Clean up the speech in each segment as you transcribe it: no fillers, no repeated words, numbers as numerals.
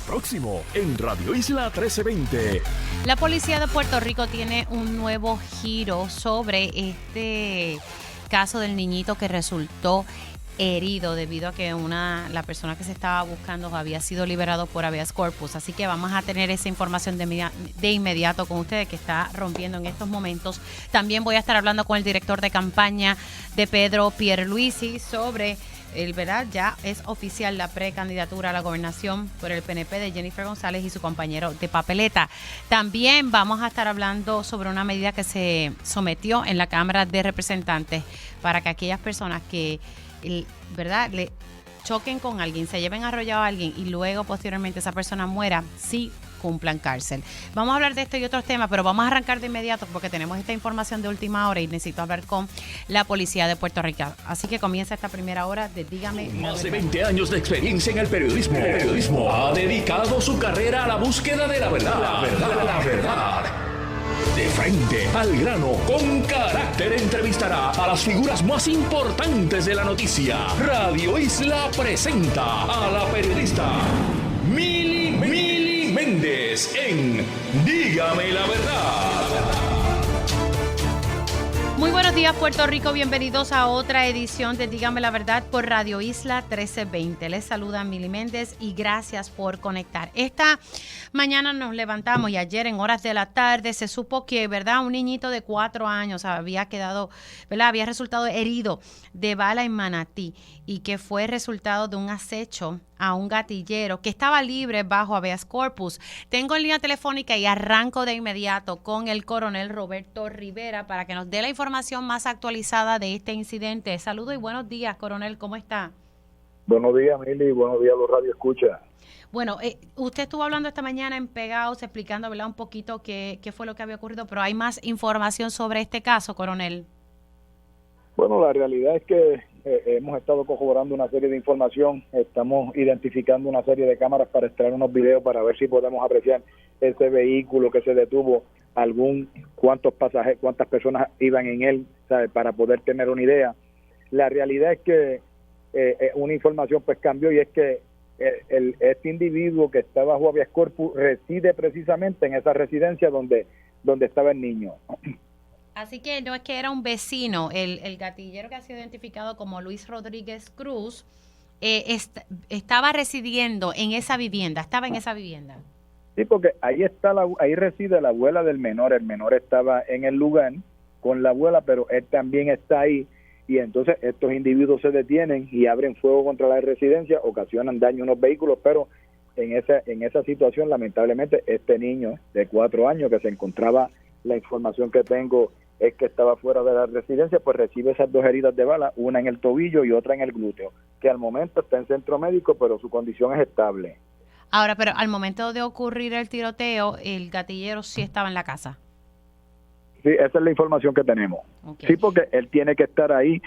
Próximo en Radio Isla 1320. La policía de Puerto Rico tiene un nuevo giro sobre este caso del niñito que resultó herido debido a que la persona que se estaba buscando había sido liberado por habeas corpus. Así que vamos a tener esa información de inmediato con ustedes, que está rompiendo en estos momentos. También voy a estar hablando con el director de campaña de Pedro Pierluisi sobre ¿verdad? Ya es oficial la precandidatura a la gobernación por el PNP de Jennifer González y su compañero de papeleta. También vamos a estar hablando sobre una medida que se sometió en la Cámara de Representantes para que aquellas personas que, ¿verdad?, le choquen con alguien, se lleven arrollado a alguien y luego posteriormente esa persona muera, sí cumplan cárcel. Vamos a hablar de esto y otros temas, pero vamos a arrancar de inmediato porque tenemos esta información de última hora y necesito hablar con la policía de Puerto Rico. Así que comienza esta primera hora de Dígame la Más de Verdad. 20 años de experiencia en el periodismo. Ha dedicado su carrera a la búsqueda de la verdad. La verdad. De frente, al grano, con carácter, entrevistará a las figuras más importantes de la noticia. Radio Isla presenta a la periodista Mili Méndez en Dígame la Verdad. Muy buenos días, Puerto Rico. Bienvenidos a otra edición de Dígame la Verdad por Radio Isla 1320. Les saluda Mili Méndez y gracias por conectar. Esta mañana nos levantamos y ayer en horas de la tarde se supo que, ¿verdad?, un niñito de 4 años había quedado, ¿verdad?, había resultado herido de bala en Manatí y que fue resultado de un acecho a un gatillero que estaba libre bajo habeas corpus. Tengo en línea telefónica y arranco de inmediato con el coronel Roberto Rivera para que nos dé la información más actualizada de este incidente. Saludos y buenos días, coronel, ¿cómo está? Buenos días, Mili, buenos días a los radioescuchas. Bueno, usted estuvo hablando esta mañana en Pegaos, explicando, ¿verdad?, un poquito qué fue lo que había ocurrido, pero hay más información sobre este caso, coronel. Bueno, la realidad es que hemos estado corroborando una serie de información, estamos identificando una serie de cámaras para extraer unos videos para ver si podemos apreciar ese vehículo que se detuvo, cuántos pasajeros, cuántas personas iban en él, ¿sabe?, para poder tener una idea. La realidad es que una información pues cambió y es que este individuo que está bajo habeas corpus reside precisamente en esa residencia donde estaba el niño. Así que no es que era un vecino, el gatillero que ha sido identificado como Luis Rodríguez Cruz, estaba residiendo en esa vivienda, estaba en esa vivienda. Sí, porque ahí reside la abuela del menor, el menor estaba en el lugar con la abuela, pero él también está ahí, y entonces estos individuos se detienen y abren fuego contra la residencia, ocasionan daño a unos vehículos, pero en esa situación, lamentablemente, este niño de 4 años que se encontraba, la información que tengo es que estaba fuera de la residencia, pues recibe esas 2 heridas de bala, una en el tobillo y otra en el glúteo, que al momento está en centro médico, pero su condición es estable. Ahora, pero al momento de ocurrir el tiroteo, el gatillero sí estaba en la casa. Sí, esa es la información que tenemos. Okay. Sí, porque él tiene que estar ahí,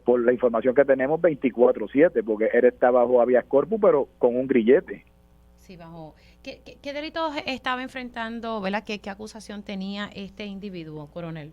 por la información que tenemos, 24/7, porque él está bajo habeas corpus, pero con un grillete. Sí, bajo. ¿Qué delitos estaba enfrentando, ¿verdad? ¿Qué acusación tenía este individuo, coronel?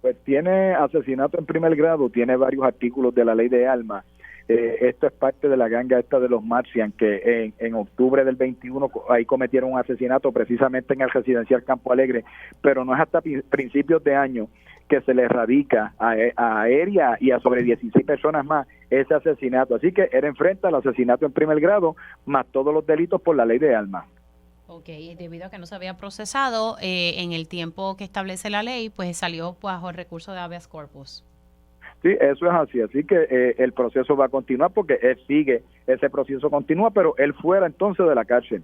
Pues tiene asesinato en primer grado, tiene varios artículos de la ley de armas. Esto es parte de la ganga esta de los Marcian, que en octubre del 21 ahí cometieron un asesinato precisamente en el residencial Campo Alegre, pero no es hasta principios de año que se le radica a Aérea y a sobre 16 personas más ese asesinato. Así que él enfrenta el asesinato en primer grado más todos los delitos por la ley de armas. Ok, debido a que no se había procesado en el tiempo que establece la ley, pues salió bajo el recurso de habeas corpus. Sí, eso es así que el proceso va a continuar porque él sigue, ese proceso continúa, pero él fuera entonces de la cárcel.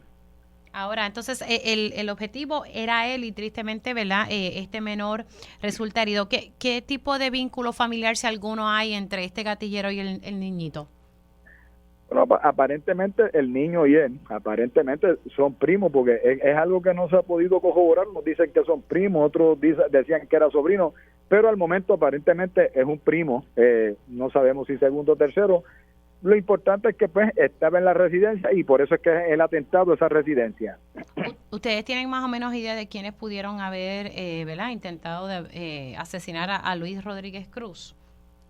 Ahora, entonces, el objetivo era él y tristemente, ¿verdad?, este menor resulta herido. ¿Qué tipo de vínculo familiar, si alguno, hay entre este gatillero y el niñito? Bueno, aparentemente el niño y él, aparentemente son primos, porque es algo que no se ha podido corroborar. Nos dicen que son primos, otros decían que era sobrino, pero al momento aparentemente es un primo, no sabemos si segundo o tercero. Lo importante es que pues estaba en la residencia y por eso es que es el atentado a esa residencia. ¿Ustedes tienen más o menos idea de quiénes pudieron haber ¿verdad?, intentado asesinar a Luis Rodríguez Cruz?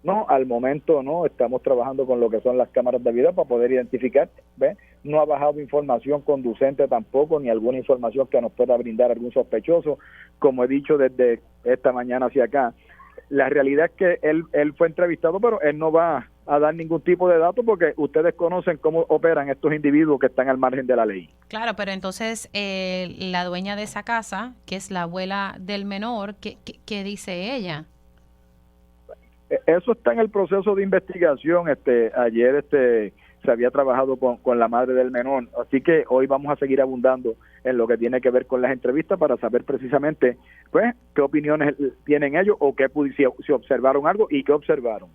No, al momento no, estamos trabajando con lo que son las cámaras de video para poder identificar, ¿ves?, no ha bajado información conducente tampoco, ni alguna información que nos pueda brindar algún sospechoso, como he dicho desde esta mañana hacia acá. La realidad es que él fue entrevistado, pero él no va a dar ningún tipo de datos porque ustedes conocen cómo operan estos individuos que están al margen de la ley. Claro, pero entonces la dueña de esa casa, que es la abuela del menor, ¿qué dice ella? Eso está en el proceso de investigación. Ayer se había trabajado con la madre del menor, así que hoy vamos a seguir abundando en lo que tiene que ver con las entrevistas para saber precisamente pues qué opiniones tienen ellos o qué si observaron algo y qué observaron.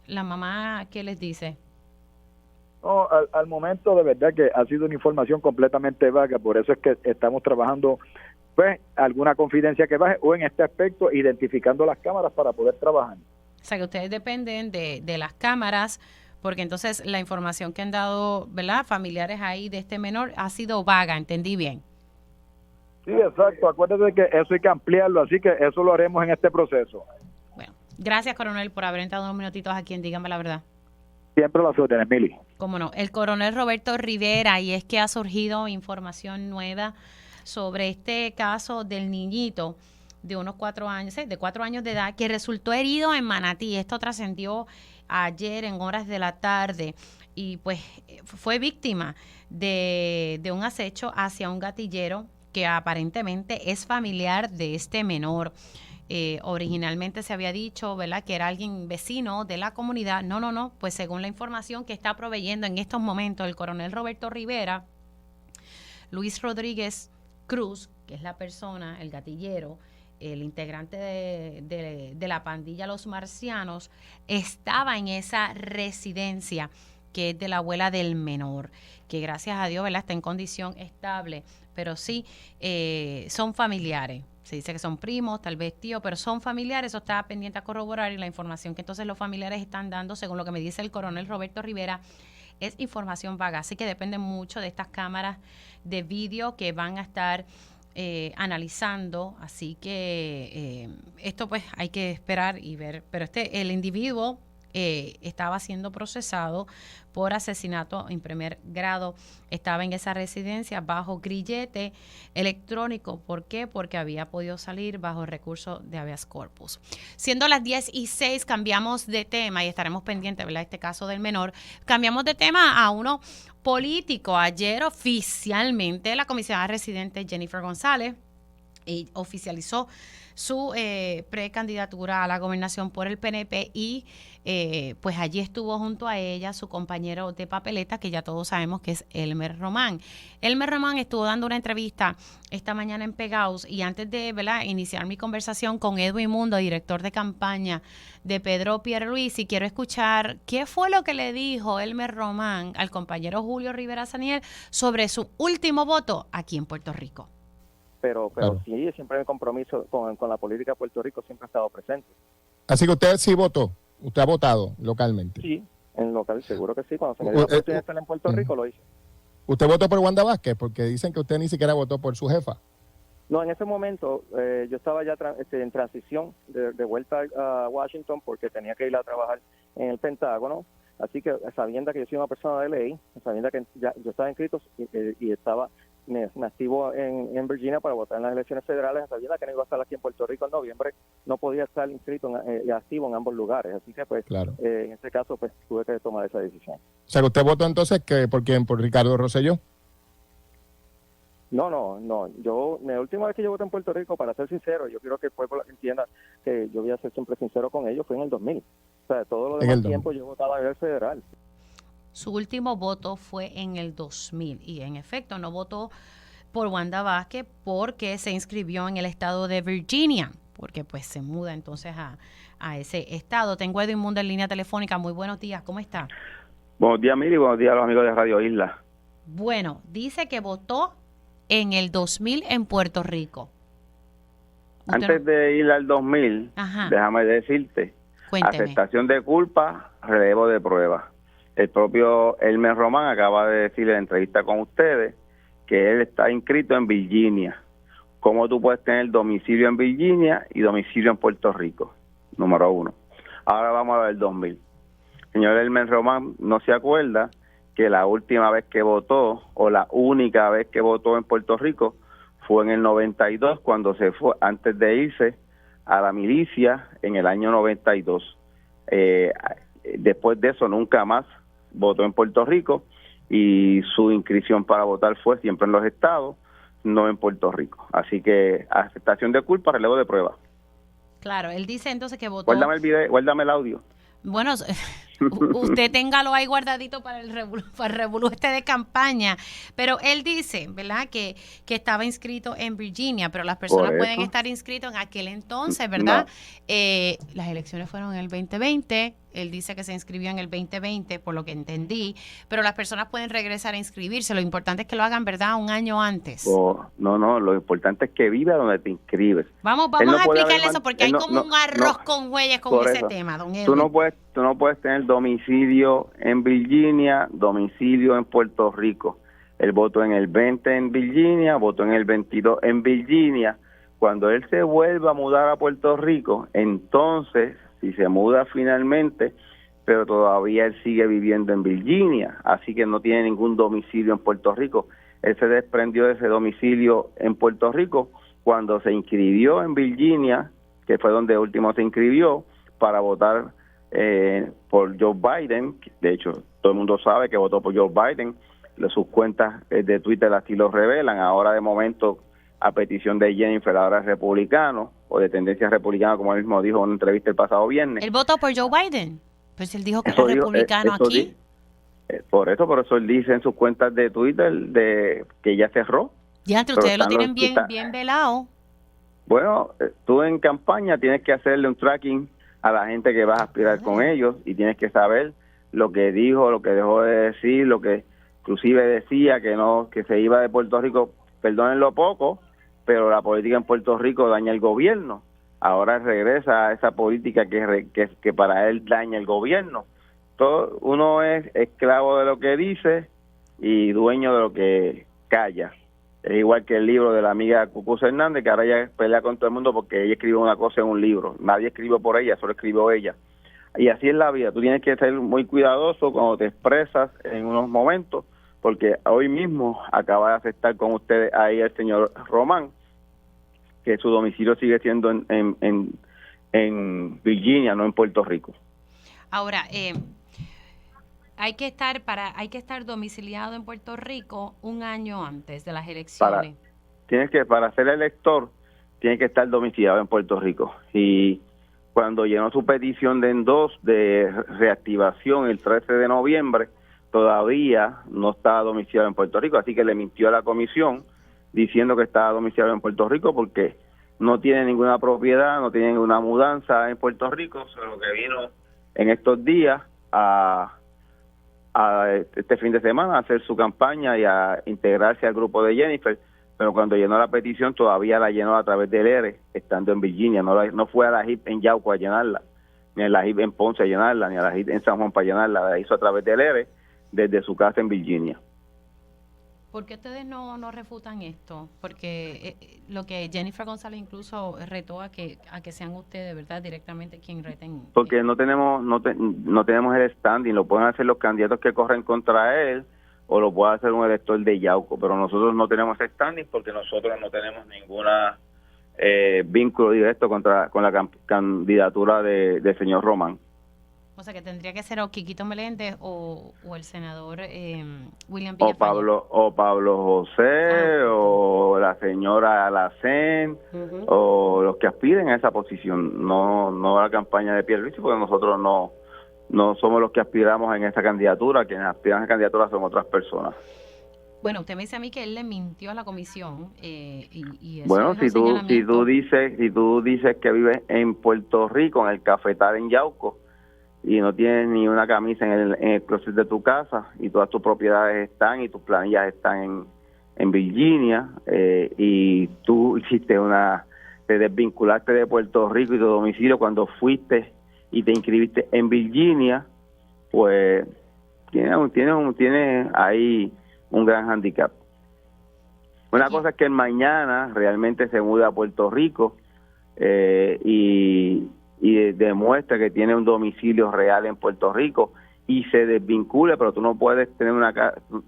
¿La mamá qué les dice? No, al momento de verdad que ha sido una información completamente vaga, por eso es que estamos trabajando pues alguna confidencia que baje o en este aspecto identificando las cámaras para poder trabajar. O sea, que ustedes dependen de las cámaras, porque entonces la información que han dado, ¿verdad?, familiares ahí de este menor ha sido vaga, ¿entendí bien? Sí, exacto. Acuérdate que eso hay que ampliarlo, así que eso lo haremos en este proceso. Bueno, gracias, coronel, por haber entrado unos minutitos aquí en Dígame la Verdad. Siempre las órdenes, Mili. Cómo no. El coronel Roberto Rivera, y es que ha surgido información nueva sobre este caso del niñito de unos 4 años, de 4 años de edad, que resultó herido en Manatí. Esto trascendió ayer en horas de la tarde y pues fue víctima de un acecho hacia un gatillero que aparentemente es familiar de este menor. Originalmente se había dicho, ¿verdad?, que era alguien vecino de la comunidad. No, pues según la información que está proveyendo en estos momentos el coronel Roberto Rivera, Luis Rodríguez Cruz, que es la persona, el gatillero, el integrante de la pandilla Los Marcianos, estaba en esa residencia que es de la abuela del menor, que gracias a Dios, ¿verdad?, está en condición estable, pero sí son familiares. Se dice que son primos, tal vez tíos, pero son familiares. Eso está pendiente a corroborar, y la información que entonces los familiares están dando, según lo que me dice el coronel Roberto Rivera, es información vaga. Así que depende mucho de estas cámaras de vídeo que van a estar analizando. Así que esto pues hay que esperar y ver. Pero el individuo estaba siendo procesado por asesinato en primer grado. Estaba en esa residencia bajo grillete electrónico. ¿Por qué? Porque había podido salir bajo el recurso de habeas corpus. Siendo las 10:06, cambiamos de tema y estaremos pendientes, ¿verdad?, este caso del menor. Cambiamos de tema a uno político. Ayer oficialmente la comisionada residente Jennifer González oficializó su precandidatura a la gobernación por el PNP y pues allí estuvo junto a ella su compañero de papeleta, que ya todos sabemos que es Elmer Román. Elmer Román estuvo dando una entrevista esta mañana en Pegaus, y antes de, ¿verdad?, iniciar mi conversación con Edwin Mundo, director de campaña de Pedro Pierluisi, quiero escuchar qué fue lo que le dijo Elmer Román al compañero Julio Rivera Saniel sobre su último voto aquí en Puerto Rico. Pero Claro. Sí, siempre el compromiso con la política de Puerto Rico siempre ha estado presente. Así que usted sí votó, usted ha votado localmente. Sí, en local, seguro que sí. Cuando se me dio la oportunidad de estar en Puerto Rico, lo hice. ¿Usted votó por Wanda Vázquez? Porque dicen que usted ni siquiera votó por su jefa. No, en ese momento yo estaba ya en transición de vuelta a Washington porque tenía que ir a trabajar en el Pentágono. Así que sabiendo que yo soy una persona de ley, sabiendo que ya yo estaba inscrito y estaba me activo en Virginia para votar en las elecciones federales, sabiendo que no iba a estar aquí en Puerto Rico en noviembre, no podía estar inscrito y activo en ambos lugares. Así que pues Claro. en este caso pues tuve que tomar esa decisión. O sea, que usted votó entonces ¿por quién? ¿Por Ricardo Rosselló? No. Yo, la última vez que yo voté en Puerto Rico, para ser sincero, yo quiero que el pueblo entienda que yo voy a ser siempre sincero con ellos, fue en el 2000. O sea, todo lo demás tiempo yo votaba a nivel federal. Su último voto fue en el 2000 y en efecto no votó por Wanda Vázquez porque se inscribió en el estado de Virginia, porque pues se muda entonces a ese estado. Tengo a Edwin Mundo en línea telefónica. Muy buenos días, ¿cómo está? Buenos días, Miri, buenos días a los amigos de Radio Isla. Bueno, dice que votó en el 2000 en Puerto Rico. ¿Usted Antes de ir al 2000, Ajá. déjame decirte, Cuénteme. aceptación de culpa, relevo de prueba. El propio Elmer Román acaba de decir en la entrevista con ustedes que él está inscrito en Virginia. ¿Cómo tú puedes tener domicilio en Virginia y domicilio en Puerto Rico? Número uno. Ahora vamos a ver el 2000. Señor Elmer Román no se acuerda que la última vez que votó, o la única vez que votó en Puerto Rico, fue en el 92, cuando se fue, antes de irse a la milicia en el año 92. Después de eso nunca más votó en Puerto Rico, y su inscripción para votar fue siempre en los estados, no en Puerto Rico. Así que aceptación de culpa, relevo de prueba. Claro, él dice entonces que votó... Guárdame el video, guárdame el audio. Bueno, usted téngalo ahí guardadito para el revolú este de campaña. Pero él dice, ¿verdad?, que estaba inscrito en Virginia, pero las personas pueden estar inscritos en aquel entonces, ¿verdad? No. Las elecciones fueron en el 2020. Él dice que se inscribió en el 2020, por lo que entendí, pero las personas pueden regresar a inscribirse. Lo importante es que lo hagan, ¿verdad?, un año antes. No, lo importante es que viva donde te inscribes. Vamos a explicarle eso, porque hay como un arroz con huellas con ese tema, don Edwin. Tú no puedes tener domicilio en Virginia, domicilio en Puerto Rico. Él votó en el 20 en Virginia, votó en el 22 en Virginia. Cuando él se vuelva a mudar a Puerto Rico, entonces, si se muda finalmente, pero todavía él sigue viviendo en Virginia, así que no tiene ningún domicilio en Puerto Rico. Él se desprendió de ese domicilio en Puerto Rico cuando se inscribió en Virginia, que fue donde último se inscribió, para votar por Joe Biden. De hecho, todo el mundo sabe que votó por Joe Biden. Sus cuentas de Twitter así lo revelan. Ahora, de momento, a petición de Jennifer, ahora es republicano, o de tendencia republicana, como él mismo dijo en una entrevista el pasado viernes. ¿Él votó por Joe Biden? Pues él dijo que era republicano aquí. Por eso él dice en sus cuentas de Twitter de que ya cerró. Ya, entre ustedes lo tienen bien velado. Bueno, tú en campaña tienes que hacerle un tracking a la gente que vas a aspirar con ellos, y tienes que saber lo que dijo, lo que dejó de decir, lo que inclusive decía que se iba de Puerto Rico. Perdónenlo poco, pero la política en Puerto Rico daña el gobierno. Ahora regresa a esa política que para él daña el gobierno. Uno es esclavo de lo que dice y dueño de lo que calla. Es igual que el libro de la amiga Cucuz Hernández, que ahora ella pelea con todo el mundo porque ella escribió una cosa en un libro. Nadie escribió por ella, solo escribió ella. Y así es la vida. Tú tienes que ser muy cuidadoso cuando te expresas en unos momentos, porque hoy mismo acaba de aceptar con ustedes ahí el señor Román, que su domicilio sigue siendo en Virginia, no en Puerto Rico. Ahora, hay que estar domiciliado en Puerto Rico un año antes de las elecciones. Para ser elector, tiene que estar domiciliado en Puerto Rico. Y cuando llenó su petición de reactivación el 13 de noviembre, todavía no estaba domiciliado en Puerto Rico, así que le mintió a la comisión diciendo que estaba domiciliado en Puerto Rico, porque no tiene ninguna propiedad, no tiene ninguna mudanza en Puerto Rico, solo que vino en estos días a este fin de semana a hacer su campaña y a integrarse al grupo de Jennifer, pero cuando llenó la petición todavía la llenó a través del ERE, estando en Virginia, no fue a la HIP en Yauco a llenarla, ni a la HIP en Ponce a llenarla, ni a la HIP en San Juan para llenarla, la hizo a través del ERE desde su casa en Virginia. ¿Por qué ustedes no refutan esto? Porque lo que Jennifer González incluso retó a que sean ustedes, ¿verdad?, directamente quien reten. Porque no tenemos el standing. Lo pueden hacer los candidatos que corren contra él, o lo puede hacer un elector de Yauco, pero nosotros no tenemos ese standing porque nosotros no tenemos ninguna vínculo directo con la candidatura del señor Román. O sea, que tendría que ser o Quiquito Meléndez o el senador William Villafañe. O Pablo José, o la señora Alacén, o los que aspiren a esa posición, no a la campaña de Pierluisi, porque nosotros no somos los que aspiramos en esa candidatura. Quienes aspiran a esa candidatura son otras personas. Bueno, usted me dice a mí que él le mintió a la comisión. Y eso bueno, es si tú dices que vives en Puerto Rico, en el Cafetal en Yauco, y no tienes ni una camisa en el closet de tu casa, y todas tus propiedades están y tus planillas están en Virginia, y tú te desvinculaste de Puerto Rico y tu domicilio cuando fuiste y te inscribiste en Virginia, pues tienes ahí un gran handicap. Una cosa es que mañana realmente se muda a Puerto Rico y demuestra que tiene un domicilio real en Puerto Rico y se desvincule, pero tú no puedes tener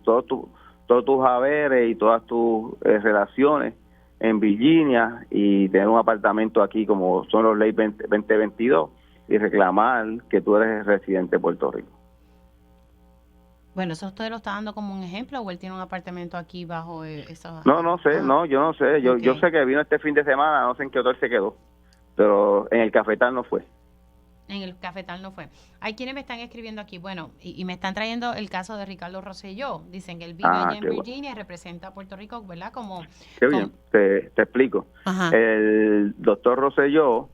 todos tus haberes y todas tus relaciones en Virginia y tener un apartamento aquí como son los leyes 2022 y reclamar que tú eres residente de Puerto Rico. Bueno, ¿eso usted lo está dando como un ejemplo o él tiene un apartamento aquí bajo esa? No sé, yo no sé. Yo Okay. sé que vino este fin de semana, no sé en qué hotel se quedó, pero en el cafetal no fue. En el cafetal no fue. Hay quienes me están escribiendo aquí, bueno, y me están trayendo el caso de Ricardo Rosselló. Dicen que él vive allá en Virginia y representa a Puerto Rico, ¿verdad? Qué bien, te explico. Ajá. El doctor Rosselló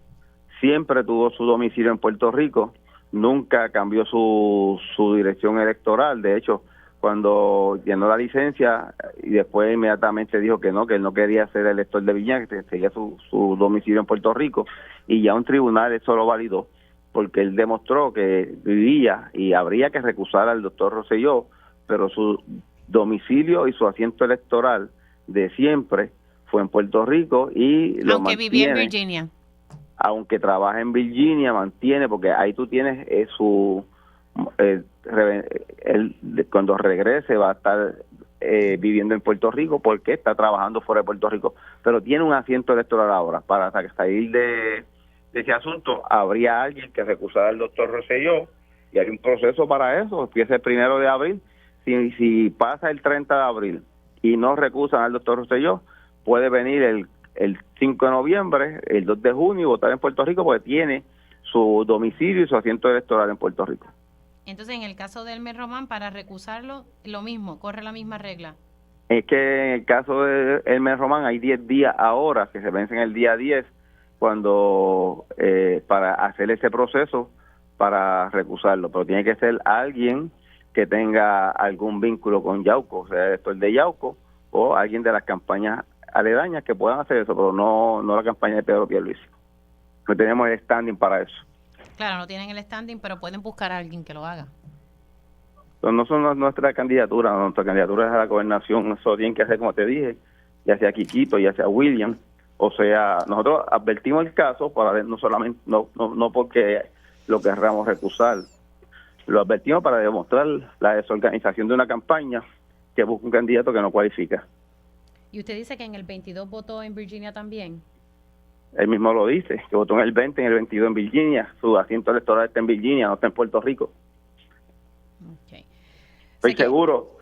siempre tuvo su domicilio en Puerto Rico, nunca cambió su dirección electoral. De hecho, cuando llenó la licencia y después inmediatamente dijo que él no quería ser elector de Virginia, que seguía su domicilio en Puerto Rico, y ya un tribunal eso lo validó, porque él demostró que vivía y habría que recusar al doctor Rosselló, pero su domicilio y su asiento electoral de siempre fue en Puerto Rico y lo aunque mantiene, vivía en Virginia. Aunque trabaja en Virginia, mantiene, porque ahí tú tienes él cuando regrese va a estar viviendo en Puerto Rico porque está trabajando fuera de Puerto Rico, pero tiene un asiento electoral ahora. Para salir de ese asunto, habría alguien que recusara al doctor Rosselló y hay un proceso para eso. Empieza el 1 de abril. Si pasa el 30 de abril y no recusan al doctor Rosselló, puede venir el 5 de noviembre, el 2 de junio y votar en Puerto Rico porque tiene su domicilio y su asiento electoral en Puerto Rico. Entonces, en el caso de Elmer Román, para recusarlo, lo mismo, corre la misma regla. Es que en el caso de Elmer Román hay 10 días ahora, que se vencen el día 10, cuando para hacer ese proceso para recusarlo, pero tiene que ser alguien que tenga algún vínculo con Yauco, sea elector de Yauco o alguien de las campañas aledañas que puedan hacer eso, pero no la campaña de Pedro Pierluisi. No tenemos el standing para eso. Claro, no tienen el standing, pero pueden buscar a alguien que lo haga. Pero no son nuestra candidatura es a la gobernación, eso tienen que hacer como te dije, ya sea Quiquito, ya sea William, o sea, nosotros advertimos el caso para ver, no solamente, no porque lo querramos recusar, lo advertimos para demostrar la desorganización de una campaña que busca un candidato que no cualifica. Y usted dice que en el 22 votó en Virginia también. Él mismo lo dice, que votó en el 20, en el 22 en Virginia, su asiento electoral está en Virginia, no está en Puerto Rico. Okay. Estoy seguro.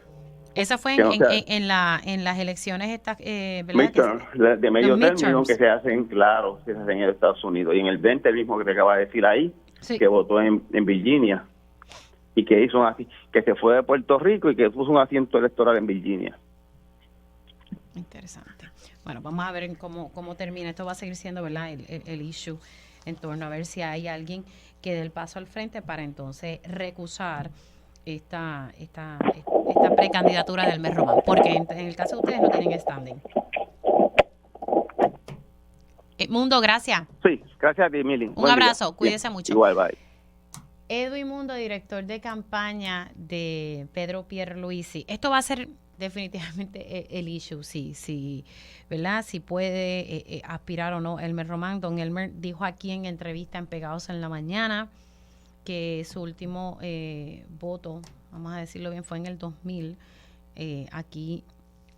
Esa fue en las elecciones estas, ¿verdad? Midterm, de medio término que se hacen, claro, que se hacen en Estados Unidos. Y en el 20, el mismo que te acaba de decir ahí, sí, que votó en Virginia y que hizo que se fue de Puerto Rico y que puso un asiento electoral en Virginia. Interesante. Bueno, vamos a ver cómo termina. Esto va a seguir siendo, ¿verdad?, el issue en torno a ver si hay alguien que dé el paso al frente para entonces recusar esta precandidatura del Elmer Román, porque en el caso de ustedes no tienen standing. Mundo, gracias. Sí, gracias a ti, Mili. Un abrazo, cuídese mucho. Igual, bye. Edwin Mundo, director de campaña de Pedro Pierluisi. Esto va a ser definitivamente el issue, sí, ¿verdad? Si puede aspirar o no Elmer Román. Don Elmer dijo aquí en entrevista en Pegados en la Mañana que su último voto, vamos a decirlo bien, fue en el 2000, aquí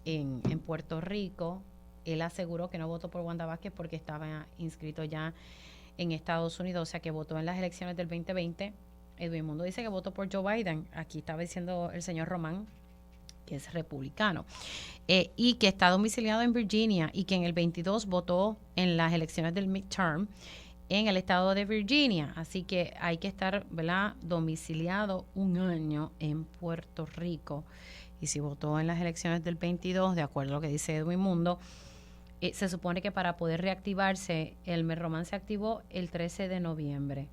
en Puerto Rico. Él aseguró que no votó por Wanda Vázquez porque estaba inscrito ya en Estados Unidos, o sea que votó en las elecciones del 2020. Edwin Mundo dice que votó por Joe Biden. Aquí estaba diciendo el señor Román que es republicano, y que está domiciliado en Virginia y que en el 22 votó en las elecciones del midterm en el estado de Virginia. Así que hay que estar, ¿verdad?, domiciliado un año en Puerto Rico. Y si votó en las elecciones del 22, de acuerdo a lo que dice Edwin Mundo, se supone que para poder reactivarse, Elmer Román se activó el 13 de noviembre.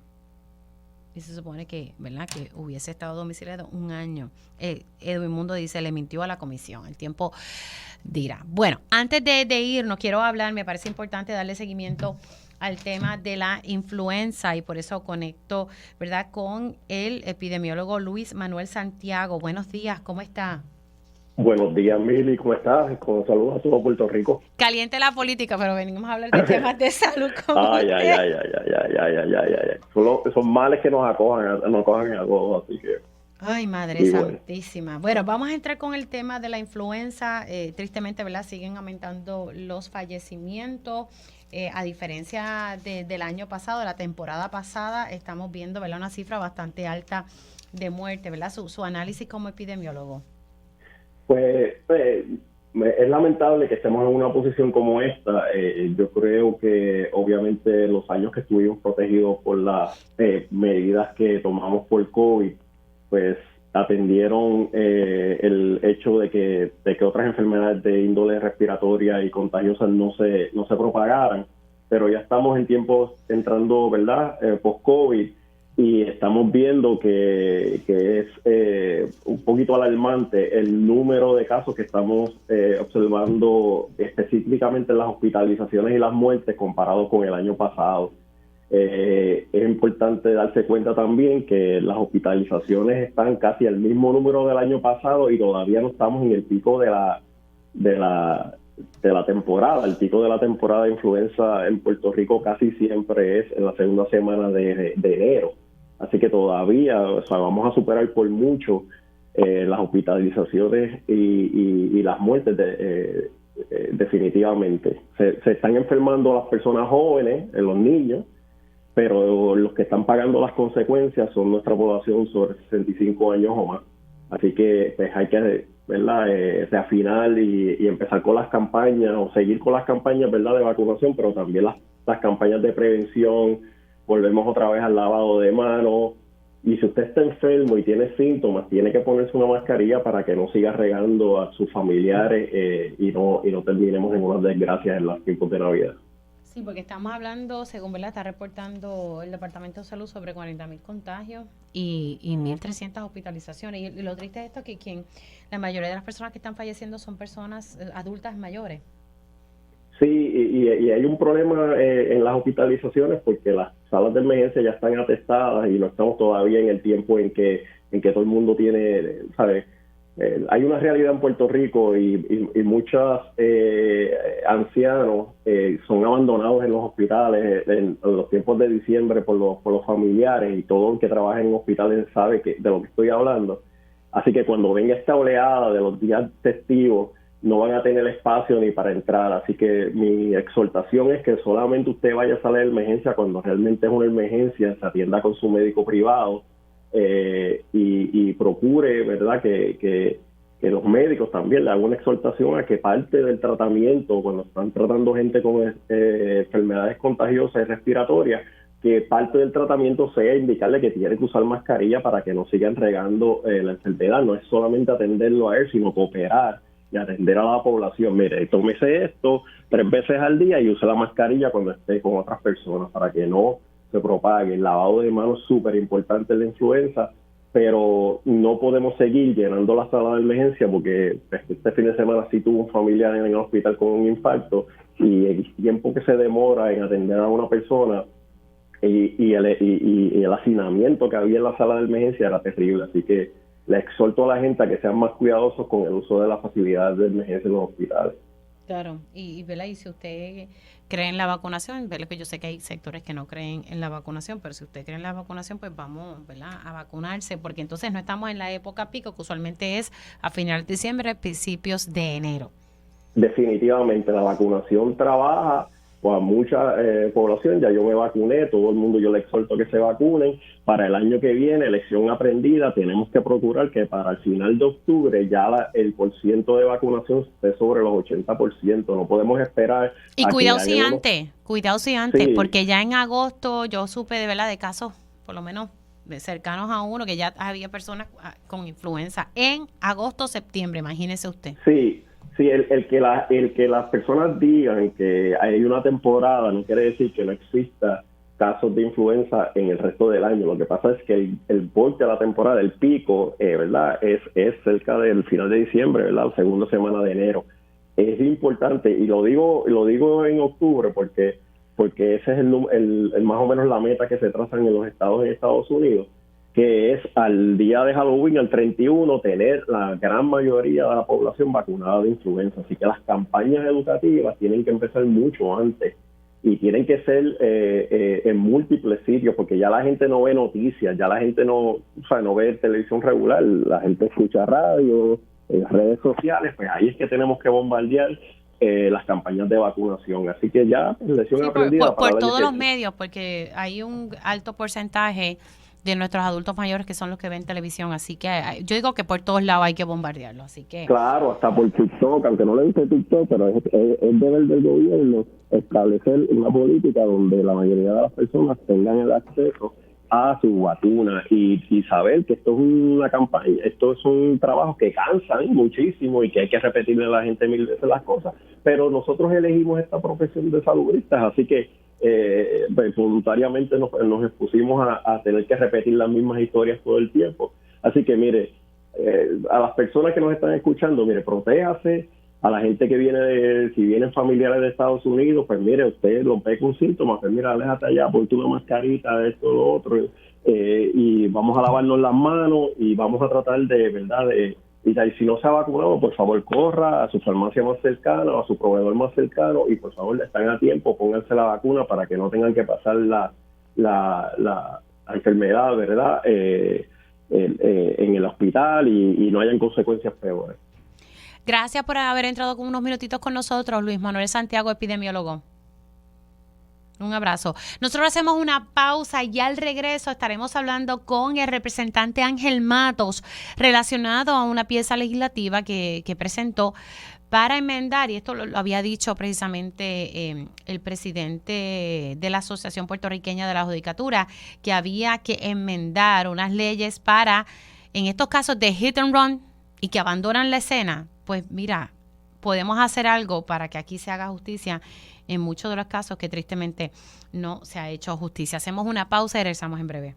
Y se supone que, ¿verdad?, que hubiese estado domiciliado un año. Edwin Mundo dice, le mintió a la comisión. El tiempo dirá. Bueno, antes de irnos, quiero hablar, me parece importante darle seguimiento al tema de la influenza y por eso conecto, ¿verdad?, con el epidemiólogo Luis Manuel Santiago. Buenos días, ¿cómo está? Buenos días, Mili, ¿cómo estás? Con saludos a todo Puerto Rico. Caliente la política, pero venimos a hablar de temas de salud con ay. usted. Son males que nos acojan a todos, así que Ay, Madre Y bueno, Santísima. Bueno, vamos a entrar con el tema de la influenza. Tristemente, ¿verdad? Siguen aumentando los fallecimientos. A diferencia del año pasado, la temporada pasada, estamos viendo, ¿verdad? Una cifra bastante alta de muerte, ¿verdad? Su análisis como epidemiólogo. pues es lamentable que estemos en una posición como esta. Yo creo que obviamente los años que estuvimos protegidos por las medidas que tomamos por COVID, pues atendieron el hecho de que otras enfermedades de índole respiratoria y contagiosas no se propagaran, pero ya estamos en tiempos entrando, ¿verdad? Post-COVID, y estamos viendo que es un poquito alarmante el número de casos que estamos observando específicamente en las hospitalizaciones y las muertes comparado con el año pasado. Es importante darse cuenta también que las hospitalizaciones están casi al mismo número del año pasado y todavía no estamos en el pico de la temporada. El pico de la temporada de influenza en Puerto Rico casi siempre es en la segunda semana de enero. Así que todavía, vamos a superar por mucho las hospitalizaciones y las muertes definitivamente. Se están enfermando las personas jóvenes, los niños, pero los que están pagando las consecuencias son nuestra población sobre 65 años o más. Así que pues hay que, ¿verdad? Reafinar y empezar con las campañas o seguir con las campañas, ¿verdad?, de vacunación, pero también las campañas de prevención. Volvemos otra vez al lavado de manos. Y si usted está enfermo y tiene síntomas, tiene que ponerse una mascarilla para que no siga regando a sus familiares y no terminemos en unas desgracias en los tiempos de Navidad. Sí, porque estamos hablando, según ¿verdad? Está reportando el Departamento de Salud sobre 40,000 contagios y 1,300 hospitalizaciones. Y lo triste es esto, que la mayoría de las personas que están falleciendo son personas adultas mayores. Sí, y hay un problema en las hospitalizaciones porque las salas de emergencia ya están atestadas y no estamos todavía en el tiempo en que todo el mundo tiene, ¿sabes? Hay una realidad en Puerto Rico y muchos ancianos son abandonados en los hospitales en los tiempos de diciembre por los familiares, y todo el que trabaja en hospitales sabe de lo que estoy hablando. Así que cuando venga esta oleada de los días festivos, no van a tener espacio ni para entrar. Así que mi exhortación es que solamente usted vaya a salir de emergencia cuando realmente es una emergencia, se atienda con su médico privado y procure, ¿verdad?, que los médicos también le hagan una exhortación a que parte del tratamiento, cuando están tratando gente con enfermedades contagiosas y respiratorias, que parte del tratamiento sea indicarle que tiene que usar mascarilla para que no sigan regando la enfermedad. No es solamente atenderlo a él, sino cooperar y atender a la población. Mire, tómese esto 3 veces al día y use la mascarilla cuando esté con otras personas para que no se propague. El lavado de manos es súper importante en la influenza, pero no podemos seguir llenando la sala de emergencia porque este fin de semana sí tuvo un familiar en el hospital con un infarto, y el tiempo que se demora en atender a una persona y el hacinamiento que había en la sala de emergencia era terrible. Así que le exhorto a la gente a que sean más cuidadosos con el uso de las facilidades de emergencia en los hospitales. Claro, y si usted cree en la vacunación, ¿verdad? Que yo sé que hay sectores que no creen en la vacunación, pero si usted cree en la vacunación, pues vamos, ¿verdad?, a vacunarse, porque entonces no estamos en la época pico, que usualmente es a finales de diciembre, principios de enero. Definitivamente la vacunación trabaja para mucha población. Ya yo me vacuné, todo el mundo yo le exhorto que se vacunen. Para el año que viene, lección aprendida, tenemos que procurar que para el final de octubre ya el porciento de vacunación esté sobre los 80%. No podemos esperar. Y cuidado si antes, sí, porque ya en agosto yo supe de verdad de casos, por lo menos cercanos a uno, que ya había personas con influenza en agosto, septiembre, imagínese usted. Sí. Sí, el que las personas digan que hay una temporada no quiere decir que no exista casos de influenza en el resto del año. Lo que pasa es que el porte de la temporada, el pico, ¿verdad?, es cerca del final de diciembre, ¿verdad?, la segunda semana de enero. Es importante, y lo digo en octubre porque ese es el más o menos la meta que se trazan en los estados en Estados Unidos, que es al día de Halloween, al 31, tener la gran mayoría de la población vacunada de influenza. Así que las campañas educativas tienen que empezar mucho antes y tienen que ser en múltiples sitios, porque ya la gente no ve noticias, ya la gente no ve televisión regular, la gente escucha radio, redes sociales, pues ahí es que tenemos que bombardear las campañas de vacunación. Así que ya, lección aprendida. Por todos los medios, porque hay un alto porcentaje de nuestros adultos mayores que son los que ven televisión, así que yo digo que por todos lados hay que bombardearlo, así que... Claro, hasta por TikTok, aunque no le guste TikTok, pero es deber del gobierno establecer una política donde la mayoría de las personas tengan el acceso a su vacuna y saber que esto es una campaña, esto es un trabajo que cansan muchísimo y que hay que repetirle a la gente 1000 veces las cosas, pero nosotros elegimos esta profesión de salubristas, así que pues, voluntariamente nos expusimos a tener que repetir las mismas historias todo el tiempo. Así que mire, a las personas que nos están escuchando, mire, protéjase. A la gente que si vienen familiares de Estados Unidos, pues mire, usted lo ve con síntomas, pues mira, aléjate allá, ponte una mascarita, esto, lo otro, y vamos a lavarnos las manos y vamos a tratar y si no se ha vacunado, por favor corra a su farmacia más cercana o a su proveedor más cercano y por favor están a tiempo, pónganse la vacuna para que no tengan que pasar la enfermedad, ¿verdad? En el hospital y no hayan consecuencias peores. Gracias por haber entrado con unos minutitos con nosotros, Luis Manuel Santiago, epidemiólogo. Un abrazo. Nosotros hacemos una pausa y al regreso estaremos hablando con el representante Ángel Matos relacionado a una pieza legislativa que presentó para enmendar, y esto lo había dicho precisamente el presidente de la Asociación Puertorriqueña de la Judicatura, que había que enmendar unas leyes para, en estos casos de hit and run y que abandonan la escena, pues mira, podemos hacer algo para que aquí se haga justicia en muchos de los casos que tristemente no se ha hecho justicia. Hacemos una pausa y regresamos en breve.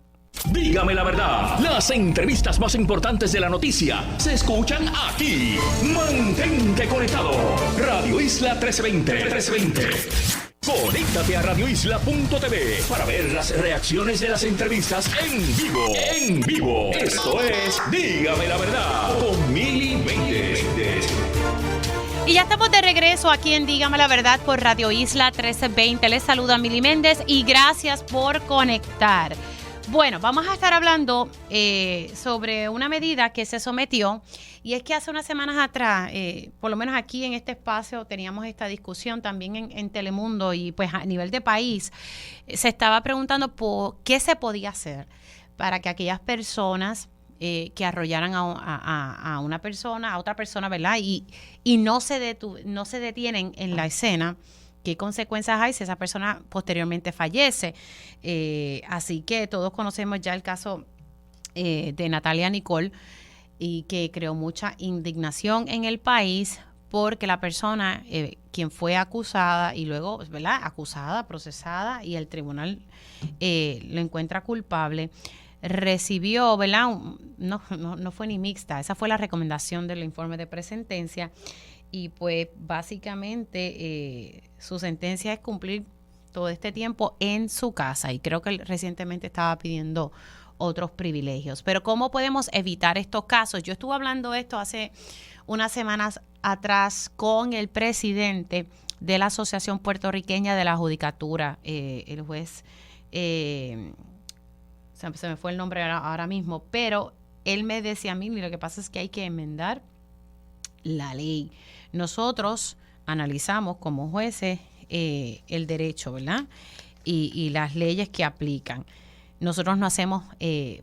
Dígame la verdad, las entrevistas más importantes de la noticia se escuchan aquí. Mantente conectado. Radio Isla 1320. Conéctate a radioisla.tv para ver las reacciones de las entrevistas en vivo. En vivo. Esto es Dígame la verdad con Mili Méndez. Y ya estamos de regreso aquí en Dígame la Verdad por Radio Isla 1320. Les saluda Mili Méndez y gracias por conectar. Bueno, vamos a estar hablando sobre una medida que se sometió, y es que hace unas semanas atrás, por lo menos aquí en este espacio teníamos esta discusión también en Telemundo, y pues a nivel de país se estaba preguntando por qué se podía hacer para que aquellas personas que arrollaran a una persona, a otra persona, ¿verdad? Y no se detienen en la escena, ¿qué consecuencias hay si esa persona posteriormente fallece? Así que todos conocemos ya el caso de Natalia Nicole, y que creó mucha indignación en el país porque la persona quien fue acusada y luego, ¿verdad?, acusada, procesada, y el tribunal lo encuentra culpable, recibió, ¿verdad?, no fue ni mixta, esa fue la recomendación del informe de presentencia, y pues básicamente su sentencia es cumplir todo este tiempo en su casa, y creo que él recientemente estaba pidiendo otros privilegios. Pero ¿cómo podemos evitar estos casos? Yo estuve hablando esto hace unas semanas atrás con el presidente de la Asociación Puertorriqueña de la Judicatura, el juez, se me fue el nombre ahora mismo, pero él me decía a mí, lo que pasa es que hay que enmendar la ley. Nosotros analizamos como jueces el derecho, ¿verdad? Y las leyes que aplican. Nosotros no hacemos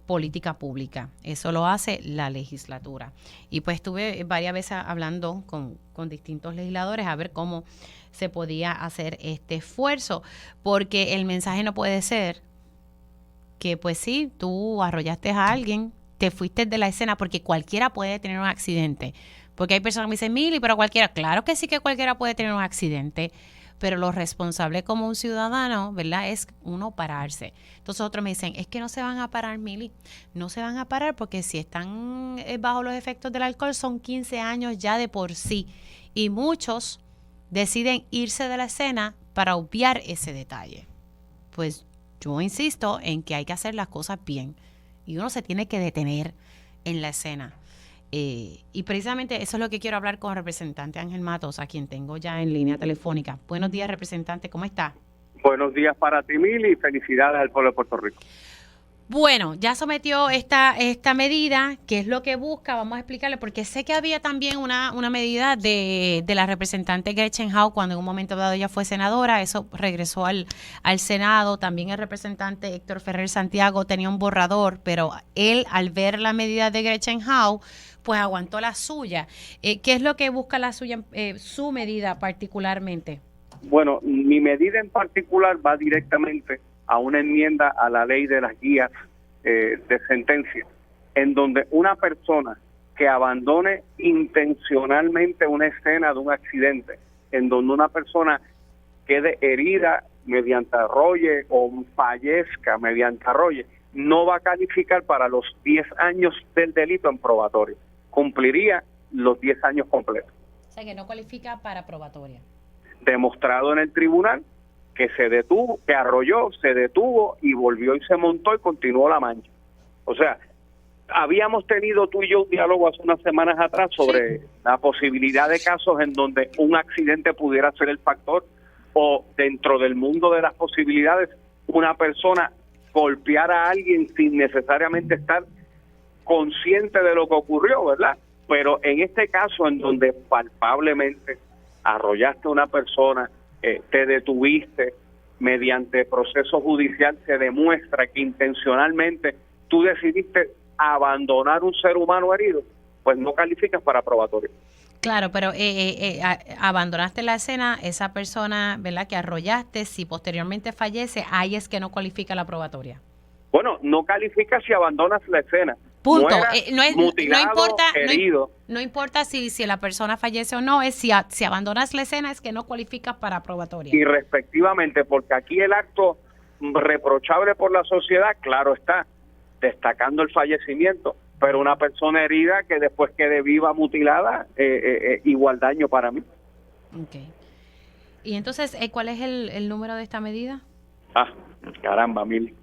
política pública, eso lo hace la legislatura. Y pues estuve varias veces hablando con distintos legisladores a ver cómo se podía hacer este esfuerzo, porque el mensaje no puede ser que pues sí, tú arrollaste a alguien, te fuiste de la escena, porque cualquiera puede tener un accidente. Porque hay personas que me dicen, Mili, pero cualquiera, claro que sí que cualquiera puede tener un accidente, pero lo responsable como un ciudadano, ¿verdad?, es uno pararse. Entonces otros me dicen, es que no se van a parar, Mili, no se van a parar porque si están bajo los efectos del alcohol son 15 años ya de por sí, y muchos deciden irse de la escena para obviar ese detalle. Pues yo insisto en que hay que hacer las cosas bien y uno se tiene que detener en la escena. Y precisamente eso es lo que quiero hablar con el representante Ángel Matos, a quien tengo ya en línea telefónica. Buenos días, representante, ¿cómo está? Buenos días para ti, Mili, y felicidades al pueblo de Puerto Rico. Bueno, ya sometió esta medida. ¿Qué es lo que busca? Vamos a explicarle, porque sé que había también una medida de la representante Gretchen Howe cuando en un momento dado ella fue senadora. Eso regresó al Senado. También el representante Héctor Ferrer Santiago tenía un borrador, pero él, al ver la medida de Gretchen Howe, pues aguantó la suya. ¿Qué es lo que busca la suya, su medida particularmente? Bueno, mi medida en particular va directamente a una enmienda a la ley de las guías de sentencia, en donde una persona que abandone intencionalmente una escena de un accidente, en donde una persona quede herida mediante arrolle o fallezca mediante arrolle, no va a calificar para los 10 años del delito en probatorio. Cumpliría los 10 años completos. O sea, que no cualifica para probatoria. Demostrado en el tribunal que se detuvo, que arrolló, se detuvo y volvió y se montó y continuó la mancha. O sea, habíamos tenido tú y yo un diálogo hace unas semanas atrás sobre la posibilidad de casos en donde un accidente pudiera ser el factor, o dentro del mundo de las posibilidades, una persona golpear a alguien sin necesariamente estar consciente de lo que ocurrió, ¿verdad? Pero en este caso, en donde palpablemente arrollaste a una persona, te detuviste, mediante proceso judicial se demuestra que intencionalmente tú decidiste abandonar un ser humano herido, pues no calificas para probatorio. Claro, pero abandonaste la escena, esa persona, ¿verdad?, que arrollaste, si posteriormente fallece, ahí es que no cualifica la probatoria. Bueno, no califica si abandonas la escena. Punto. Mutilado, herido. No importa si la persona fallece o no, es si abandonas la escena es que no cualificas para probatoria. Y respectivamente, porque aquí el acto reprochable por la sociedad, claro está, destacando el fallecimiento, pero una persona herida que después quede viva, mutilada, igual daño para mí. Okay. Y entonces, ¿cuál es el número de esta medida? Caramba, Mili.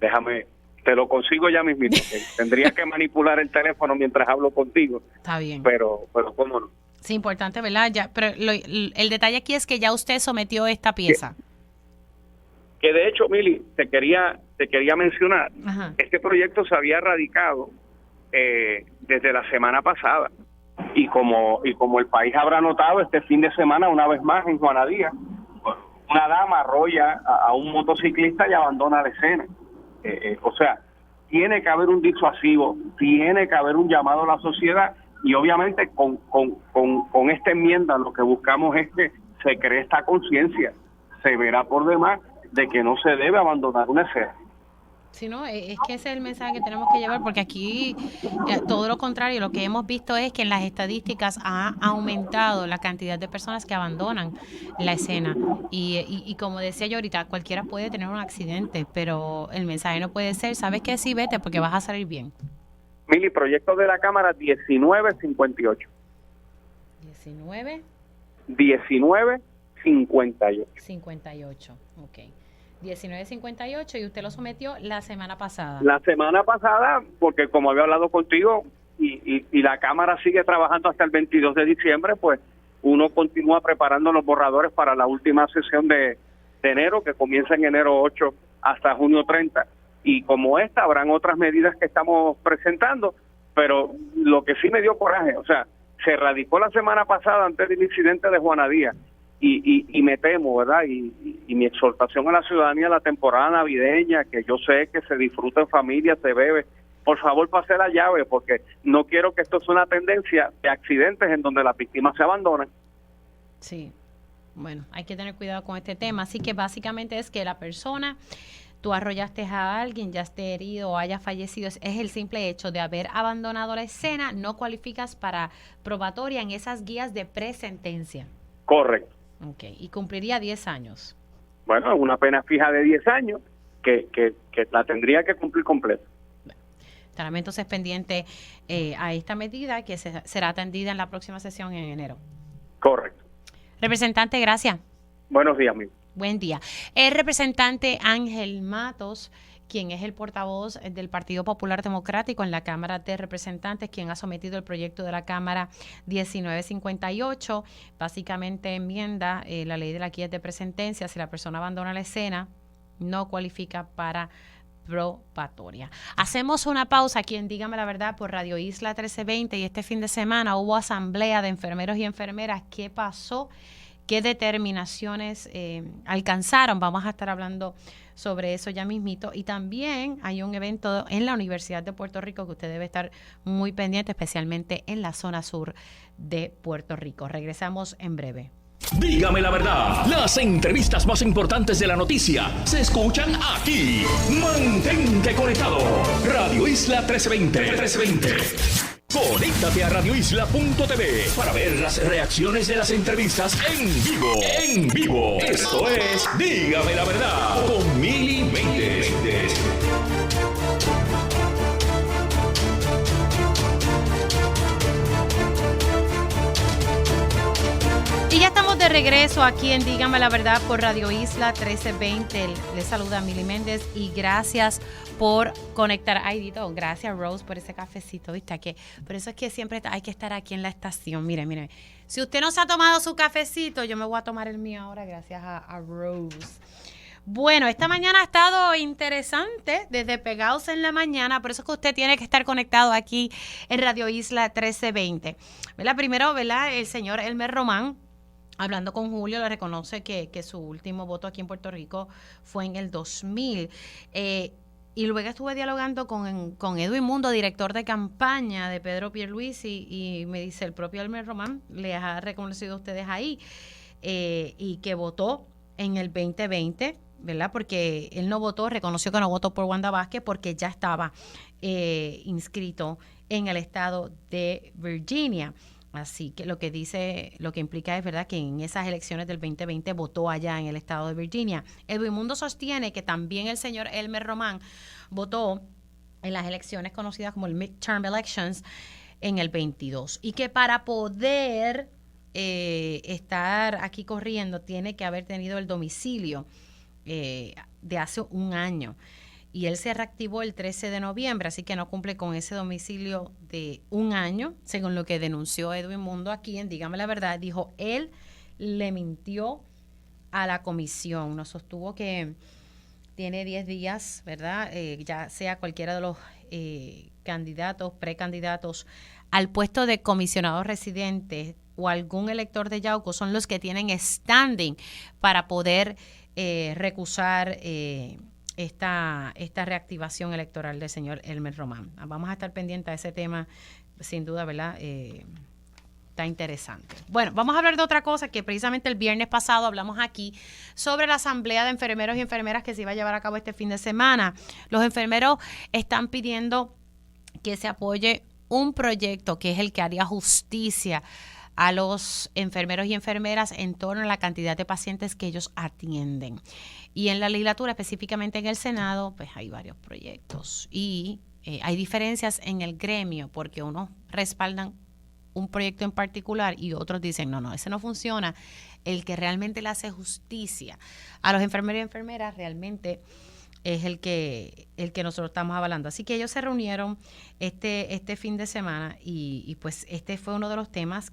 Déjame, te lo consigo ya mismito. Tendría que manipular el teléfono mientras hablo contigo. Está bien. Pero cómo no. Sí, importante, ¿verdad? Ya, pero el detalle aquí es que ya usted sometió esta pieza. Que de hecho, Mili, te quería mencionar, Ajá. Este proyecto se había radicado desde la semana pasada. Y como el país habrá notado, este fin de semana, una vez más, en Juana Díaz, una dama arrolla a un motociclista y abandona la escena. O sea, tiene que haber un disuasivo, tiene que haber un llamado a la sociedad, y obviamente con esta enmienda lo que buscamos es que se cree esta conciencia, se verá por demás de que no se debe abandonar una escena. Sí, no, es que ese es el mensaje que tenemos que llevar, porque aquí todo lo contrario, lo que hemos visto es que en las estadísticas ha aumentado la cantidad de personas que abandonan la escena y como decía yo ahorita, cualquiera puede tener un accidente, pero el mensaje no puede ser, ¿sabes qué? Sí, vete porque vas a salir bien. Mili, proyecto de la Cámara 1958. 1958, ok. 1958 y usted lo sometió la semana pasada. La semana pasada, porque como había hablado contigo y la Cámara sigue trabajando hasta el 22 de diciembre, pues uno continúa preparando los borradores para la última sesión de enero, que comienza en enero 8 hasta junio 30. Y como esta, habrán otras medidas que estamos presentando, pero lo que sí me dio coraje, o sea, se radicó la semana pasada antes del incidente de Juana Díaz. Y me temo, ¿verdad? Y mi exhortación a la ciudadanía, la temporada navideña, que yo sé que se disfruta en familia, se bebe, por favor pase la llave, porque no quiero que esto sea una tendencia de accidentes en donde las víctimas se abandonan. Sí, bueno, hay que tener cuidado con este tema, así que básicamente es que la persona, tú arrollaste a alguien, ya esté herido o haya fallecido, es el simple hecho de haber abandonado la escena, no cualificas para probatoria en esas guías de presentencia. Correcto. Ok, y cumpliría 10 años. Bueno, una pena fija de 10 años que la tendría que cumplir completa. Estaremos entonces pendiente a esta medida que será atendida en la próxima sesión en enero. Correcto. Representante, gracias. Buenos días, amigo. Buen día. El representante Ángel Matos, quien es el portavoz del Partido Popular Democrático en la Cámara de Representantes, quien ha sometido el proyecto de la Cámara 1958, básicamente enmienda la ley de la quieta de presentencia. Si la persona abandona la escena, no cualifica para probatoria. Hacemos una pausa aquí en Dígame la Verdad por Radio Isla 1320, y este fin de semana hubo asamblea de enfermeros y enfermeras. ¿Qué pasó? ¿Qué determinaciones alcanzaron? Vamos a estar hablando sobre eso ya mismito. Y también hay un evento en la Universidad de Puerto Rico que usted debe estar muy pendiente, especialmente en la zona sur de Puerto Rico. Regresamos en breve. Dígame la verdad, las entrevistas más importantes de la noticia se escuchan aquí. Mantente conectado. Radio Isla 1320. Conéctate a radioisla.tv para ver las reacciones de las entrevistas en vivo. Esto es Dígame la Verdad con Mili Méndez. Y ya estamos de regreso aquí en Dígame la Verdad por Radio Isla 1320. Les saluda Mili Méndez y gracias por conectar. Ay, Dito, gracias Rose por ese cafecito, ¿viste? Que por eso es que siempre hay que estar aquí en la estación. Mire. Si usted no se ha tomado su cafecito, yo me voy a tomar el mío ahora gracias a Rose. Bueno, esta mañana ha estado interesante, desde Pegados en la Mañana, por eso es que usted tiene que estar conectado aquí en Radio Isla 1320. ¿Verdad? Primero, ¿verdad? El señor Elmer Román, hablando con Julio, le reconoce que su último voto aquí en Puerto Rico fue en el 2000. Y luego estuve dialogando con Edwin Mundo, director de campaña de Pedro Pierluisi, y me dice, el propio Elmer Román les ha reconocido a ustedes ahí, y que votó en el 2020, ¿verdad? Porque él no votó, reconoció que no votó por Wanda Vázquez porque ya estaba inscrito en el estado de Virginia. Así que lo que implica es, ¿verdad?, que en esas elecciones del 2020 votó allá en el estado de Virginia. Edwin Mundo sostiene que también el señor Elmer Román votó en las elecciones conocidas como el Midterm Elections en el 22, y que para poder estar aquí corriendo tiene que haber tenido el domicilio de hace un año. Y él se reactivó el 13 de noviembre, así que no cumple con ese domicilio de un año, según lo que denunció Edwin Mundo aquí en Dígame la Verdad. Dijo, él le mintió a la comisión. Nos sostuvo que tiene 10 días, ¿verdad? Ya sea cualquiera de los candidatos, precandidatos al puesto de comisionado residente o algún elector de Yauco son los que tienen standing para poder recusar esta reactivación electoral del señor Elmer Román. Vamos a estar pendientes a ese tema, sin duda, ¿verdad? Está interesante. Bueno, vamos a hablar de otra cosa que precisamente el viernes pasado hablamos aquí sobre la asamblea de enfermeros y enfermeras que se iba a llevar a cabo este fin de semana. Los enfermeros están pidiendo que se apoye un proyecto que es el que haría justicia a los enfermeros y enfermeras en torno a la cantidad de pacientes que ellos atienden. Y en la legislatura, específicamente en el Senado, pues hay varios proyectos y hay diferencias en el gremio porque unos respaldan un proyecto en particular y otros dicen, no, ese no funciona. El que realmente le hace justicia a los enfermeros y enfermeras realmente es el que nosotros estamos avalando. Así que ellos se reunieron este fin de semana y pues este fue uno de los temas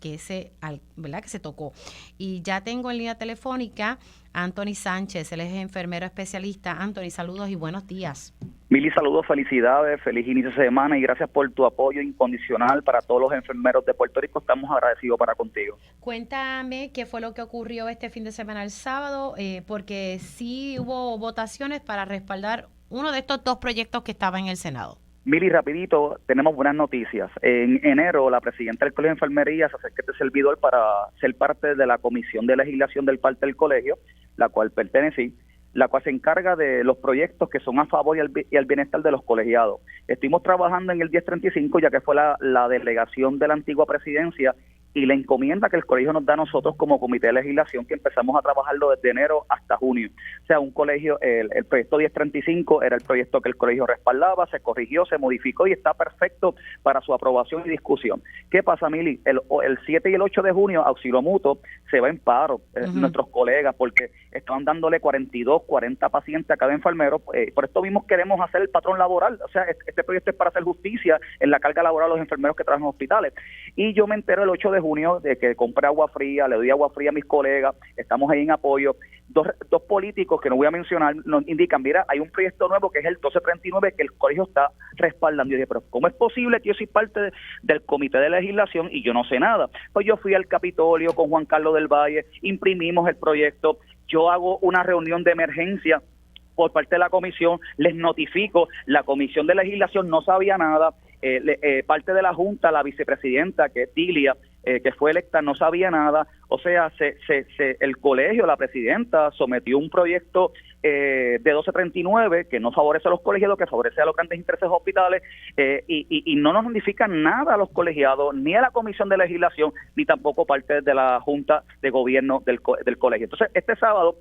¿verdad?, que se tocó. Y ya tengo en línea telefónica a Anthony Sánchez, él es enfermero especialista. Anthony, saludos y buenos días. Mili, saludos, felicidades, feliz inicio de semana y gracias por tu apoyo incondicional para todos los enfermeros de Puerto Rico. Estamos agradecidos para contigo. Cuéntame qué fue lo que ocurrió este fin de semana el sábado, porque sí hubo votaciones para respaldar uno de estos dos proyectos que estaba en el Senado. Mili, rapidito, tenemos buenas noticias. En enero, la presidenta del Colegio de Enfermería se acerca a este servidor para ser parte de la Comisión de Legislación del parte del colegio, la cual pertenecí, la cual se encarga de los proyectos que son a favor y al bienestar de los colegiados. Estuvimos trabajando en el 1035, ya que fue la delegación de la antigua presidencia y la encomienda que el colegio nos da a nosotros como comité de legislación, que empezamos a trabajarlo desde enero hasta junio. O sea, un colegio, el proyecto 1035 era el proyecto que el colegio respaldaba, se corrigió, se modificó y está perfecto para su aprobación y discusión. ¿Qué pasa, Mili? El 7 y el 8 de junio, Auxilio Mutuo se va en paro, nuestros colegas, porque estaban dándole 42, 40 pacientes a cada enfermero. Por esto mismo queremos hacer el patrón laboral. O sea, este proyecto es para hacer justicia en la carga laboral de los enfermeros que trabajan en hospitales. Y yo me entero el 8 de junio de que compré agua fría, le doy agua fría a mis colegas, estamos ahí en apoyo. Dos políticos que no voy a mencionar nos indican, mira, hay un proyecto nuevo que es el 1239 que el colegio está respaldando. Y yo dije, pero ¿cómo es posible que yo soy parte del comité de legislación y yo no sé nada? Pues yo fui al Capitolio con Juan Carlos del Valle, imprimimos el proyecto, yo hago una reunión de emergencia por parte de la comisión, les notifico, la comisión de legislación no sabía nada, parte de la junta, la vicepresidenta, que es Dilia, que fue electa, no sabía nada. O sea, el colegio, la presidenta, sometió un proyecto de 1239 que no favorece a los colegiados, que favorece a los grandes intereses hospitales, y no nos notifican nada a los colegiados, ni a la comisión de legislación, ni tampoco parte de la junta de gobierno del colegio. Entonces, este sábado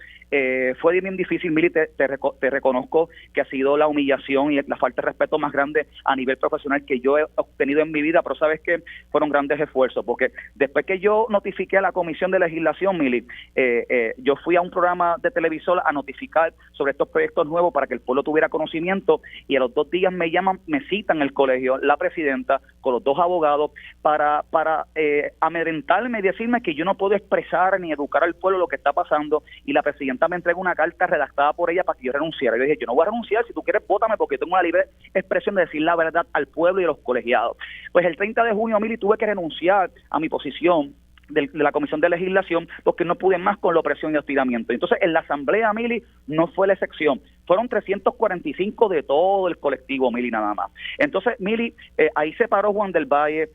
fue bien difícil, Mili, te reconozco que ha sido la humillación y la falta de respeto más grande a nivel profesional que yo he obtenido en mi vida, pero sabes que fueron grandes esfuerzos, porque después que yo notifiqué a la comisión de legislación, Mili, yo fui a un programa de televisor a notificar sobre estos proyectos nuevos para que el pueblo tuviera conocimiento, y a los 2 días me citan el colegio, la presidenta, con los 2 abogados, para amedrentarme y decirme que yo no puedo expresar ni educar al pueblo lo que está pasando, y la presidenta me entrega una carta redactada por ella para que yo renunciara. Yo dije, yo no voy a renunciar, si tú quieres, vótame, porque tengo una libre expresión de decir la verdad al pueblo y a los colegiados. Pues el 30 de junio, Mili, tuve que renunciar a mi posición de la Comisión de Legislación, porque no pude más con la opresión y hostigamiento. Entonces, en la asamblea, Mili, no fue la excepción. Fueron 345 de todo el colectivo, Mili, nada más. Entonces, Mili, ahí se paró Juan del Valle,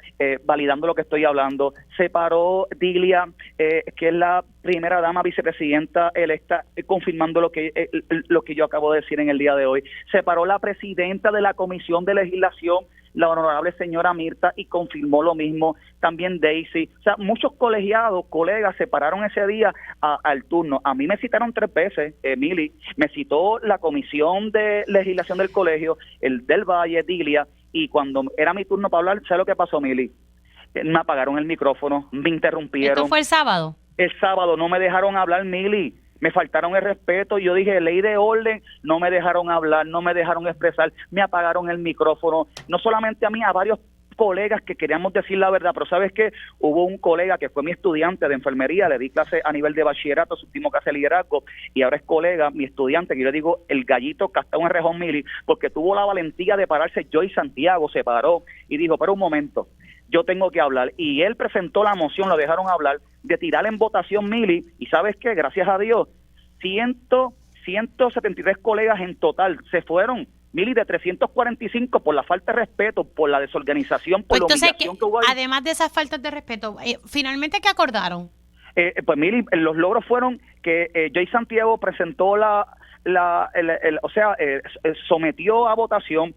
validando lo que estoy hablando. Se paró Dilia, que es la primera dama vicepresidenta electa, confirmando lo que yo acabo de decir en el día de hoy. Se paró la presidenta de la Comisión de Legislación, la honorable señora Mirta, y confirmó lo mismo, también Daisy. O sea, muchos colegas se pararon ese día al turno. A mí me citaron 3 veces, Mili, me citó la comisión de legislación del colegio, el del Valle, Dilia, y cuando era mi turno para hablar, ¿sabes lo que pasó, Mili? Me apagaron el micrófono, me interrumpieron. ¿Esto fue el sábado? El sábado no me dejaron hablar, Mili. Me faltaron el respeto, yo dije ley de orden, no me dejaron hablar, no me dejaron expresar, me apagaron el micrófono, no solamente a mí, a varios colegas que queríamos decir la verdad, pero ¿sabes qué? Hubo un colega que fue mi estudiante de enfermería, le di clase a nivel de bachillerato, su último clase de liderazgo, y ahora es colega, mi estudiante, que yo le digo el gallito castado en Rejón, Mili, porque tuvo la valentía de pararse. Joy Santiago se paró y dijo, pero un momento, yo tengo que hablar, y él presentó la moción, lo dejaron hablar, de tirar en votación, Mili, y ¿sabes qué? Gracias a Dios, 173 colegas en total se fueron, Mili, de 345 por la falta de respeto, por la desorganización, por pues la humillación que hubo ahí. Además de esas faltas de respeto, ¿finalmente qué acordaron? Pues Mili, los logros fueron que Joy Santiago presentó sometió a votación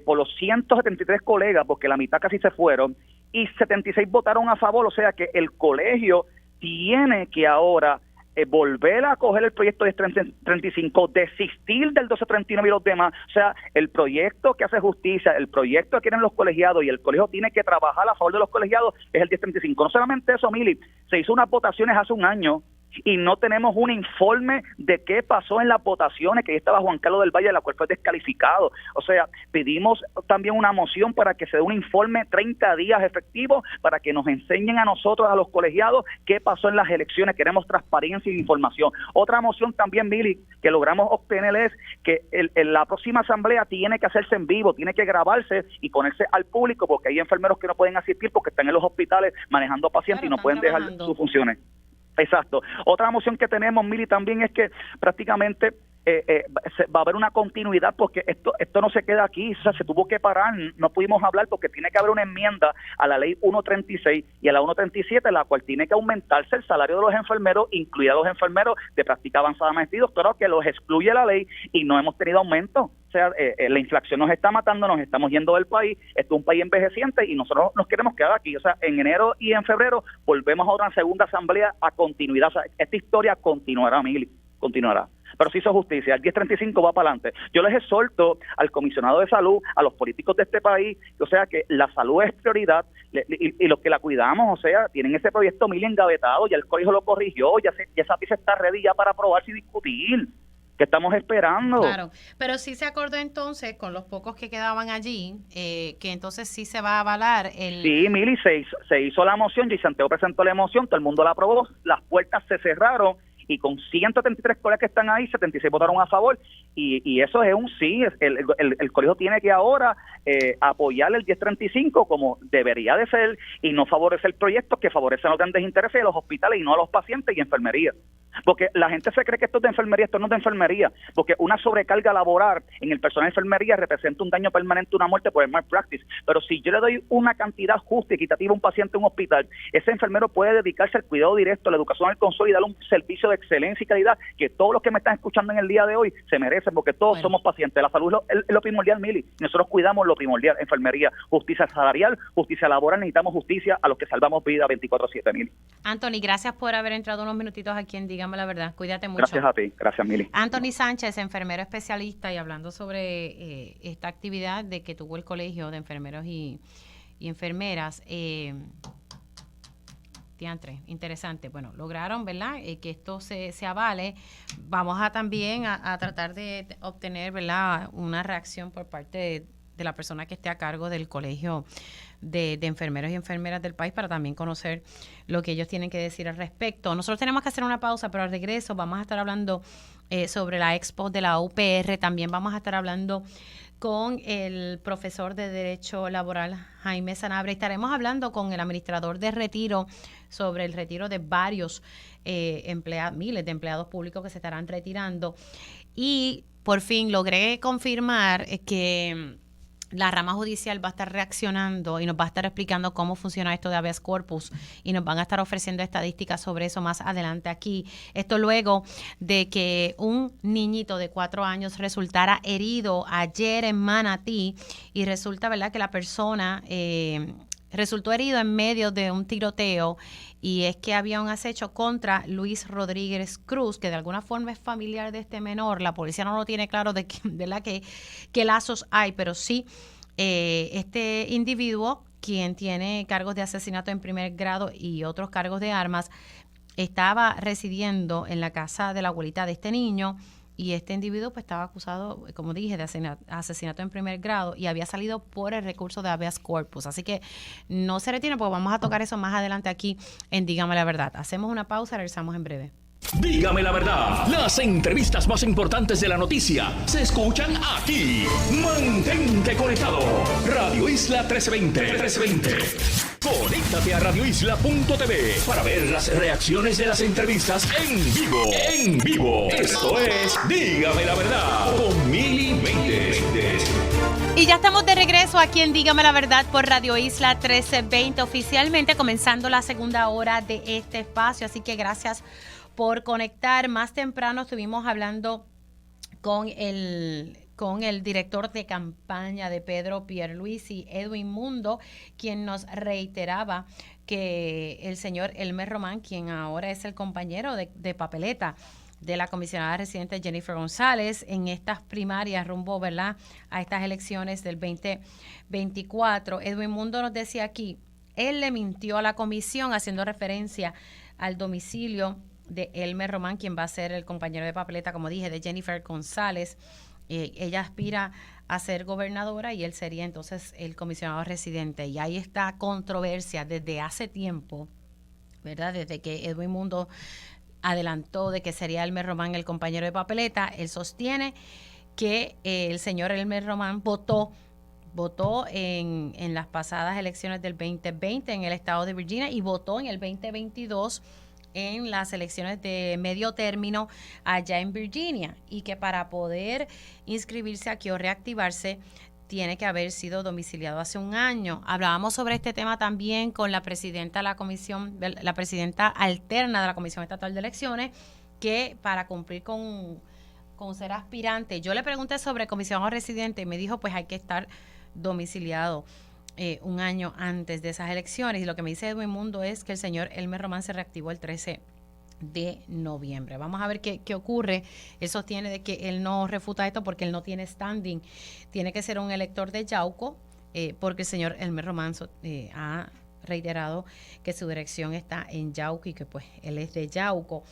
por los 173 colegas, porque la mitad casi se fueron, y 76 votaron a favor. O sea que el colegio tiene que ahora volver a coger el proyecto de 35, desistir del 1239 y los demás. O sea, el proyecto que hace justicia, el proyecto que quieren los colegiados, y el colegio tiene que trabajar a favor de los colegiados, es el 1035. No solamente eso, Mili, se hizo unas votaciones hace un año y no tenemos un informe de qué pasó en las votaciones, que ahí estaba Juan Carlos del Valle, la cual fue descalificado. O sea, pedimos también una moción para que se dé un informe 30 días efectivo, para que nos enseñen a nosotros, a los colegiados, qué pasó en las elecciones. Queremos transparencia e información. Otra moción también, Mili, que logramos obtener es que la próxima asamblea tiene que hacerse en vivo, tiene que grabarse y ponerse al público, porque hay enfermeros que no pueden asistir porque están en los hospitales manejando pacientes, claro, y no pueden dejar sus funciones. Exacto. Otra moción que tenemos, Mili, también es que prácticamente va a haber una continuidad, porque esto no se queda aquí. O sea, se tuvo que parar, no pudimos hablar porque tiene que haber una enmienda a la ley 136 y a la 137, la cual tiene que aumentarse el salario de los enfermeros, incluidos los enfermeros de práctica avanzada, maestría y doctorado, que los excluye la ley, y no hemos tenido aumento. O sea, la inflación nos está matando, nos estamos yendo del país, esto es un país envejeciente y nosotros nos queremos quedar aquí. O sea, en enero y en febrero volvemos a una segunda asamblea a continuidad. O sea, esta historia continuará, Mili, continuará. Pero se hizo justicia, el 1035 va para adelante. Yo les exhorto al comisionado de salud, a los políticos de este país, o sea, que la salud es prioridad y los que la cuidamos, o sea, tienen ese proyecto Mili engavetado, ya el colegio lo corrigió, ya esa pieza está ready ya para aprobarse y discutir. ¿Qué estamos esperando? Claro, pero sí se acordó entonces, con los pocos que quedaban allí, que entonces sí se va a avalar el... Sí, Mili, se hizo la moción, Jay Santiago presentó la moción, todo el mundo la aprobó, las puertas se cerraron y con 173 colegas que están ahí, 76 votaron a favor y eso es un sí. El colegio tiene que ahora apoyar el 1035 como debería de ser y no favorecer proyectos que favorecen los grandes intereses de los hospitales y no a los pacientes y enfermería. Porque la gente se cree que esto es de enfermería, esto no es de enfermería, porque una sobrecarga laboral en el personal de enfermería representa un daño permanente, una muerte por el malpractice. Pero si yo le doy una cantidad justa y equitativa a un paciente en un hospital, ese enfermero puede dedicarse al cuidado directo, a la educación al consuelo y darle un servicio de excelencia y calidad que todos los que me están escuchando en el día de hoy se merecen, porque todos somos pacientes. La salud es lo primordial, Mili. Nosotros cuidamos lo primordial, enfermería, justicia salarial, justicia laboral, necesitamos justicia a los que salvamos vida 24/7, Mili. Anthony, gracias por haber entrado unos minutitos aquí en Dígame la Verdad. Cuídate mucho. Gracias a ti. Gracias, Mili. Anthony Sánchez, enfermero especialista, y hablando sobre esta actividad de que tuvo el Colegio de Enfermeros y Enfermeras. Diantre, interesante. Bueno, lograron, ¿verdad?, que esto se avale. Vamos a también a tratar de obtener, ¿verdad?, una reacción por parte de la persona que esté a cargo del Colegio de Enfermeros y Enfermeras del país para también conocer lo que ellos tienen que decir al respecto. Nosotros tenemos que hacer una pausa, pero al regreso vamos a estar hablando sobre la expo de la UPR. También vamos a estar hablando con el profesor de Derecho Laboral, Jaime Sanabria. Estaremos hablando con el administrador de retiro sobre el retiro de varios miles de empleados públicos que se estarán retirando. Y por fin logré confirmar que la rama judicial va a estar reaccionando y nos va a estar explicando cómo funciona esto de habeas corpus y nos van a estar ofreciendo estadísticas sobre eso más adelante aquí. Esto luego de que un niñito de 4 años resultara herido ayer en Manatí y resulta, ¿verdad?, que la persona resultó herido en medio de un tiroteo, y es que había un acecho contra Luis Rodríguez Cruz, que de alguna forma es familiar de este menor. La policía no lo tiene claro de qué lazos hay, pero sí este individuo, quien tiene cargos de asesinato en primer grado y otros cargos de armas, estaba residiendo en la casa de la abuelita de este niño. Y este individuo pues estaba acusado, como dije, de asesinato en primer grado y había salido por el recurso de habeas corpus. Así que no se retiene porque vamos a tocar eso más adelante aquí en Dígame la Verdad. Hacemos una pausa, regresamos en breve. Dígame la verdad, las entrevistas más importantes de la noticia se escuchan aquí. Mantente conectado. Radio Isla 1320. Conéctate a radioisla.tv para ver las reacciones de las entrevistas en vivo. En vivo. Esto es Dígame la Verdad con Mili Méndez. Y ya estamos de regreso aquí en Dígame la Verdad por Radio Isla 1320, oficialmente comenzando la segunda hora de este espacio. Así que gracias por conectar. Más temprano estuvimos hablando con el director de campaña de Pedro Pierluisi, Edwin Mundo, quien nos reiteraba que el señor Elmer Román, quien ahora es el compañero de papeleta de la comisionada residente Jennifer González en estas primarias rumbo, ¿verdad?, a estas elecciones del 2024, Edwin Mundo nos decía aquí, él le mintió a la comisión haciendo referencia al domicilio de Elmer Román, quien va a ser el compañero de papeleta, como dije, de Jennifer González. Ella aspira a ser gobernadora y él sería entonces el comisionado residente. Y ahí está controversia desde hace tiempo, ¿verdad? Desde que Edwin Mundo adelantó de que sería Elmer Román el compañero de papeleta. Él sostiene que el señor Elmer Román votó en las pasadas elecciones del 2020 en el estado de Virginia y votó en el 2022 en las elecciones de medio término allá en Virginia, y que para poder inscribirse aquí o reactivarse tiene que haber sido domiciliado hace un año. Hablábamos sobre este tema también con la presidenta de la comisión, la presidenta alterna de la Comisión Estatal de Elecciones, que para cumplir con con ser aspirante. Yo le pregunté sobre comisionado residente y me dijo pues hay que estar domiciliado un año antes de esas elecciones. Y lo que me dice Edwin Mundo es que el señor Elmer Román se reactivó el 13 de noviembre. Vamos a ver qué ocurre. Él sostiene de que él no refuta esto porque él no tiene standing. Tiene que ser un elector de Yauco, porque el señor Elmer Román ha reiterado que su dirección está en Yauco y que pues él es de Yauco,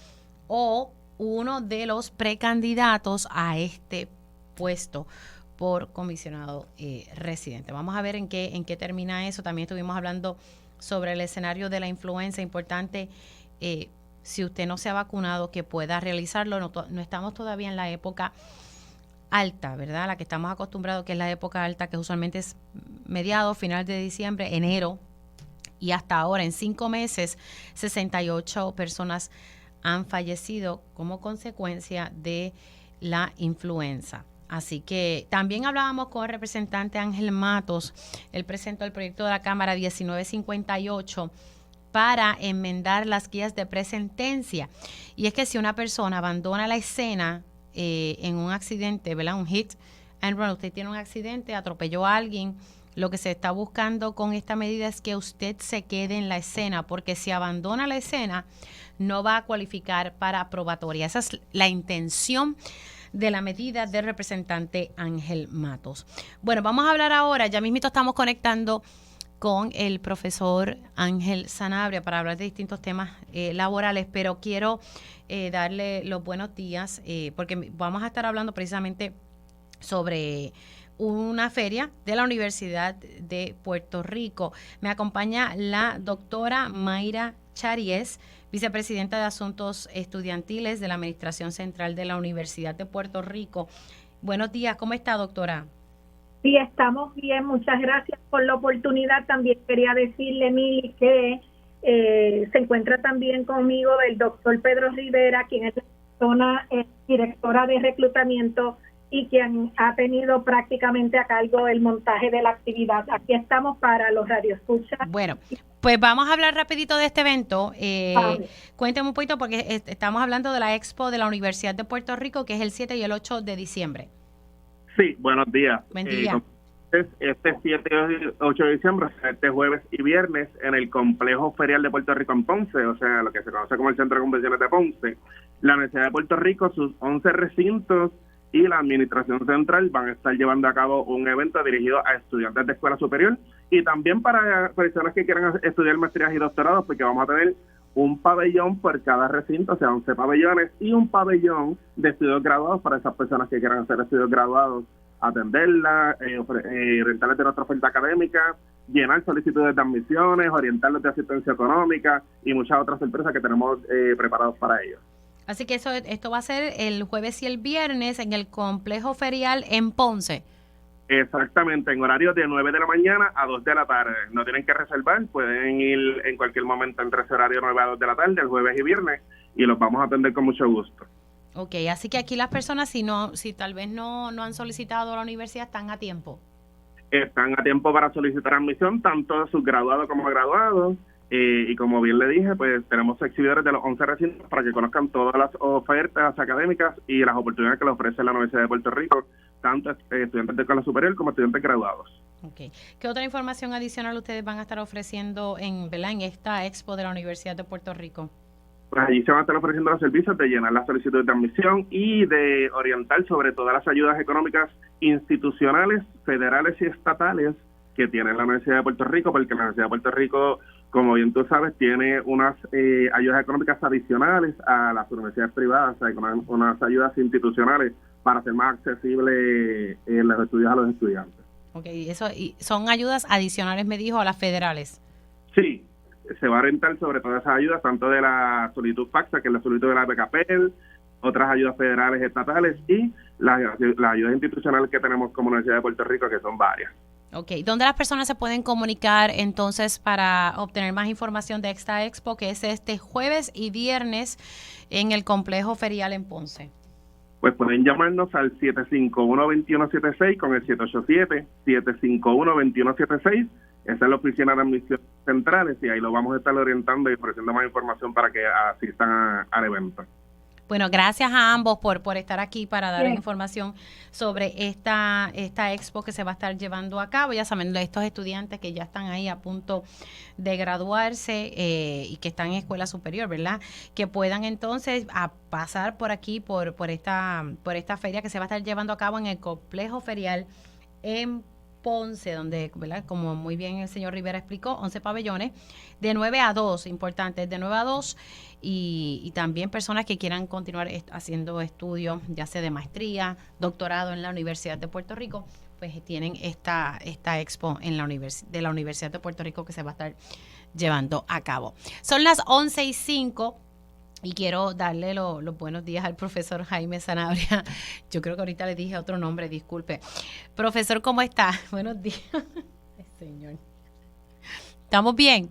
o uno de los precandidatos a este puesto por comisionado residente. Vamos a ver en qué termina eso. También estuvimos hablando sobre el escenario de la influenza. Importante, si usted no se ha vacunado, que pueda realizarlo. No estamos todavía en la época alta, ¿verdad? La que estamos acostumbrados, que es la época alta, que usualmente es mediados, final de diciembre, enero, y hasta ahora, en 5 meses, 68 personas han fallecido como consecuencia de la influenza. Así que también hablábamos con el representante Ángel Matos. Él presentó el proyecto de la Cámara 1958 para enmendar las guías de presentencia. Y es que si una persona abandona la escena en un accidente, ¿verdad? Un hit and run, usted tiene un accidente, atropelló a alguien, lo que se está buscando con esta medida es que usted se quede en la escena, porque si abandona la escena no va a cualificar para probatoria. Esa es la intención de la medida del representante Ángel Matos. Bueno, vamos a hablar ahora, ya mismito estamos conectando con el profesor Ángel Sanabria para hablar de distintos temas laborales, pero quiero darle los buenos días porque vamos a estar hablando precisamente sobre una feria de la Universidad de Puerto Rico. Me acompaña la doctora Mayra Charies, vicepresidenta de Asuntos Estudiantiles de la Administración Central de la Universidad de Puerto Rico. Buenos días, ¿cómo está, doctora? Sí, estamos bien, muchas gracias por la oportunidad. También quería decirle, Mili, que se encuentra también conmigo el doctor Pedro Rivera, quien es la persona directora de reclutamiento y quien ha tenido prácticamente a cargo el montaje de la actividad. Aquí estamos para los radioescuchas. Bueno, pues vamos a hablar rapidito de este evento. Cuénteme un poquito, porque estamos hablando de la Expo de la Universidad de Puerto Rico, que es el 7 y el 8 de diciembre. Sí, buenos días. Buen día. Este 7 y 8 de diciembre, este jueves y viernes, en el Complejo Ferial de Puerto Rico en Ponce, o sea, lo que se conoce como el Centro de Convenciones de Ponce, la Universidad de Puerto Rico, sus 11 recintos y la Administración Central van a estar llevando a cabo un evento dirigido a estudiantes de escuela superior y también para personas que quieran estudiar maestrías y doctorados, porque vamos a tener un pabellón por cada recinto, o sea, 11 pabellones y un pabellón de estudios graduados para esas personas que quieran hacer estudios graduados, atenderlas, orientarles de nuestra oferta académica, llenar solicitudes de admisiones, orientarles de asistencia económica y muchas otras sorpresas que tenemos preparados para ellos. Así que esto va a ser el jueves y el viernes en el Complejo Ferial en Ponce. Exactamente, en horario de 9 de la mañana a 2 de la tarde. No tienen que reservar, pueden ir en cualquier momento entre ese horario 9 a 2 de la tarde, el jueves y viernes, y los vamos a atender con mucho gusto. Ok, así que aquí las personas, si tal vez no han solicitado a la universidad, están a tiempo. Están a tiempo para solicitar admisión, tanto sus graduados como graduados. Y como bien le dije, pues tenemos exhibidores de los 11 recintos para que conozcan todas las ofertas académicas y las oportunidades que le ofrece la Universidad de Puerto Rico, tanto estudiantes de escuela superior como estudiantes graduados. Okay. ¿Qué otra información adicional ustedes van a estar ofreciendo en esta Expo de la Universidad de Puerto Rico? Pues allí se van a estar ofreciendo los servicios de llenar las solicitudes de admisión y de orientar sobre todas las ayudas económicas institucionales, federales y estatales que tiene la Universidad de Puerto Rico, porque la Universidad de Puerto Rico, como bien tú sabes, tiene unas ayudas económicas adicionales a las universidades privadas, o sea, unas ayudas institucionales para hacer más accesible los estudios a los estudiantes. Ok, y son ayudas adicionales, me dijo, a las federales. Sí, se va a orientar sobre todas esas ayudas, tanto de la solicitud FAFSA, que es la solicitud de la BKPEL, otras ayudas federales, estatales y las ayudas institucionales que tenemos como Universidad de Puerto Rico, que son varias. Ok, ¿dónde las personas se pueden comunicar entonces para obtener más información de esta expo, que es este jueves y viernes en el Complejo Ferial en Ponce? Pues pueden llamarnos al 751-2176 con el 787-751-2176. Esa es la oficina de admisión centrales y ahí lo vamos a estar orientando y ofreciendo más información para que asistan al evento. Bueno, gracias a ambos por estar aquí para dar Bien. información sobre esta expo que se va a estar llevando a cabo. Ya saben, estos estudiantes que ya están ahí a punto de graduarse y que están en escuela superior, ¿verdad? Que puedan entonces a pasar por aquí, por esta feria que se va a estar llevando a cabo en el complejo ferial en Ponce, donde, ¿verdad? Como muy bien el señor Rivera explicó, 11 pabellones, de 9 a 2, importante, de 9 a 2, y también personas que quieran continuar haciendo estudios, ya sea de maestría, doctorado en la Universidad de Puerto Rico, pues tienen esta expo en de la Universidad de Puerto Rico que se va a estar llevando a cabo. Son las 11:05. Y quiero darle los buenos días al profesor Jaime Sanabria. Yo creo que ahorita le dije otro nombre, disculpe. Profesor, ¿cómo está? Buenos días. Señor. ¿Estamos bien?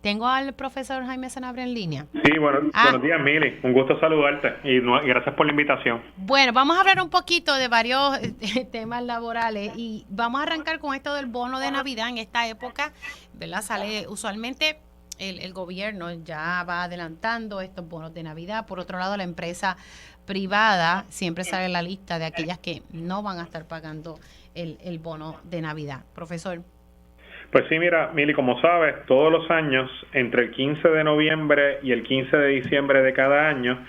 Tengo al profesor Jaime Sanabria en línea. Sí, buenos días, Mili. Un gusto saludarte y gracias por la invitación. Bueno, vamos a hablar un poquito de varios temas laborales y vamos a arrancar con esto del bono de Navidad en esta época, ¿verdad? Sale usualmente... El gobierno ya va adelantando estos bonos de Navidad. Por otro lado, la empresa privada siempre sale en la lista de aquellas que no van a estar pagando el bono de Navidad. Profesor. Pues sí, mira, Mili, como sabes, todos los años, entre el 15 de noviembre y el 15 de diciembre de cada año,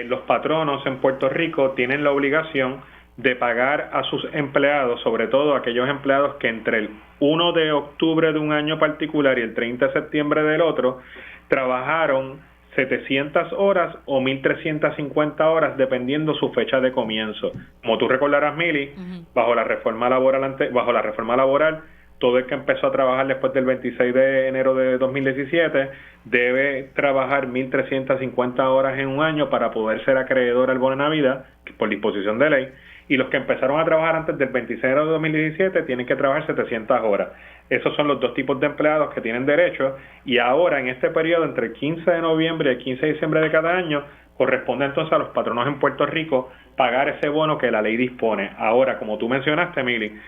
los patronos en Puerto Rico tienen la obligación de pagar a sus empleados, sobre todo aquellos empleados que entre el 1 de octubre de un año particular y el 30 de septiembre del otro, trabajaron 700 horas o 1.350 horas, dependiendo su fecha de comienzo. Como tú recordarás, Mili, bajo la reforma laboral, todo el que empezó a trabajar después del 26 de enero de 2017 debe trabajar 1.350 horas en un año para poder ser acreedor al bono de Navidad, por disposición de ley. Y los que empezaron a trabajar antes del 26 de enero de 2017 tienen que trabajar 700 horas. Esos son los dos tipos de empleados que tienen derecho, y ahora en este periodo entre el 15 de noviembre y el 15 de diciembre de cada año corresponde entonces a los patronos en Puerto Rico pagar ese bono que la ley dispone. Ahora, como tú mencionaste, Mili,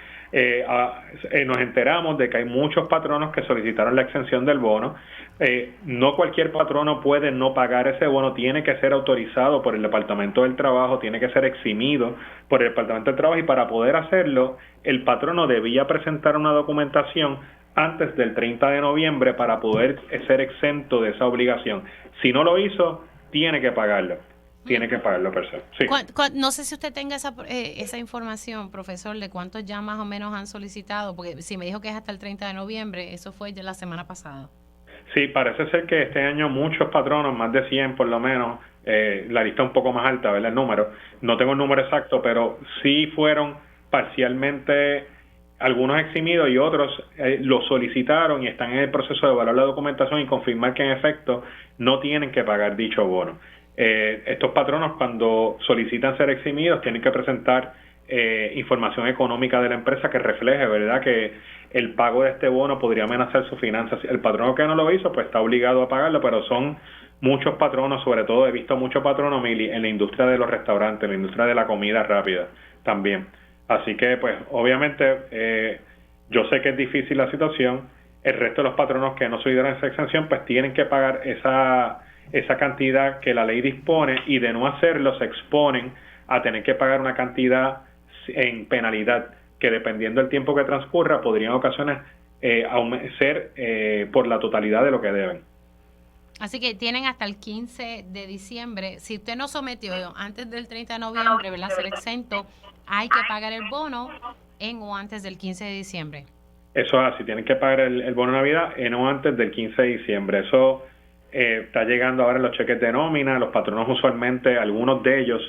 nos enteramos de que hay muchos patronos que solicitaron la exención del bono. No cualquier patrono puede no pagar ese bono, tiene que ser autorizado por el Departamento del Trabajo, tiene que ser eximido por el Departamento del Trabajo, y para poder hacerlo, el patrono debía presentar una documentación antes del 30 de noviembre para poder ser exento de esa obligación. Si no lo hizo, tiene que pagarlo. Tiene que pagarlo per se. Sí. No sé si usted tenga esa información, profesor, de cuántos ya más o menos han solicitado, porque si me dijo que es hasta el 30 de noviembre, eso fue de la semana pasada. Sí, parece ser que este año muchos patronos, más de 100 por lo menos, la lista un poco más alta, ¿verdad? El número. No tengo el número exacto, pero sí fueron parcialmente algunos eximidos y otros lo solicitaron y están en el proceso de evaluar la documentación y confirmar que en efecto no tienen que pagar dicho bono. Estos patronos, cuando solicitan ser eximidos, tienen que presentar información económica de la empresa que refleje, ¿verdad?, que el pago de este bono podría amenazar sus finanzas. El patrono que no lo hizo, pues está obligado a pagarlo, pero son muchos patronos, sobre todo he visto muchos patronos, Mili, en la industria de los restaurantes, en la industria de la comida rápida también. Así que, pues, obviamente, yo sé que es difícil la situación. El resto de los patronos que no solicitaron esa exención, pues tienen que pagar esa cantidad que la ley dispone, y de no hacerlo se exponen a tener que pagar una cantidad en penalidad que, dependiendo del tiempo que transcurra, podría en ocasiones ser por la totalidad de lo que deben. Así que tienen hasta el 15 de diciembre. Si usted no sometió antes del 30 de noviembre, ¿verdad?, ser exento, hay que pagar el bono en o antes del 15 de diciembre. Eso es así, tienen que pagar el bono de Navidad en o antes del 15 de diciembre. Eso está llegando ahora en los cheques de nómina. Los patronos usualmente, algunos de ellos,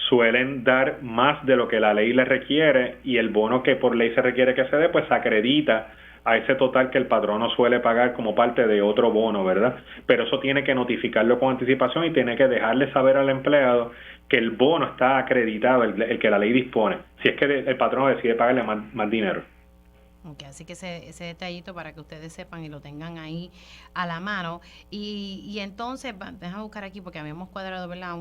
suelen dar más de lo que la ley les requiere, y el bono que por ley se requiere que se dé, pues se acredita a ese total que el patrono suele pagar como parte de otro bono, ¿verdad? Pero eso tiene que notificarlo con anticipación y tiene que dejarle saber al empleado que el bono está acreditado, el que la ley dispone, si es que el patrono decide pagarle más dinero. Okay, así que ese detallito para que ustedes sepan y lo tengan ahí a la mano. Y entonces, déjame buscar aquí porque habíamos cuadrado, ¿verdad?,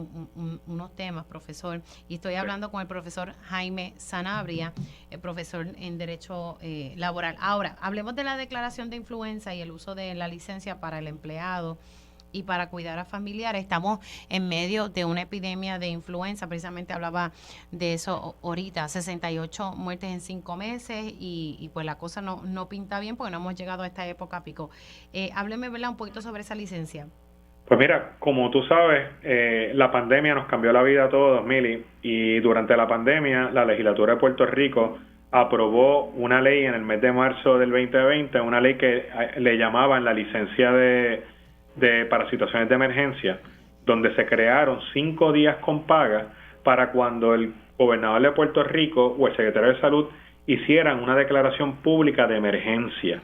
unos temas, profesor. Y estoy hablando con el profesor Jaime Sanabria, el profesor en Derecho Laboral. Ahora, hablemos de la declaración de influenza y el uso de la licencia para el empleado y para cuidar a familiares. Estamos en medio de una epidemia de influenza, precisamente hablaba de eso ahorita, 68 muertes en 5 meses y pues la cosa no pinta bien porque no hemos llegado a esta época pico. Hábleme, ¿verdad?, un poquito sobre esa licencia. Pues mira, como tú sabes, la pandemia nos cambió la vida a todos, Mili, y durante la pandemia la legislatura de Puerto Rico aprobó una ley en el mes de marzo del 2020, una ley que le llamaban la licencia para situaciones de emergencia, donde se crearon 5 días con paga para cuando el gobernador de Puerto Rico o el secretario de Salud hicieran una declaración pública de emergencia.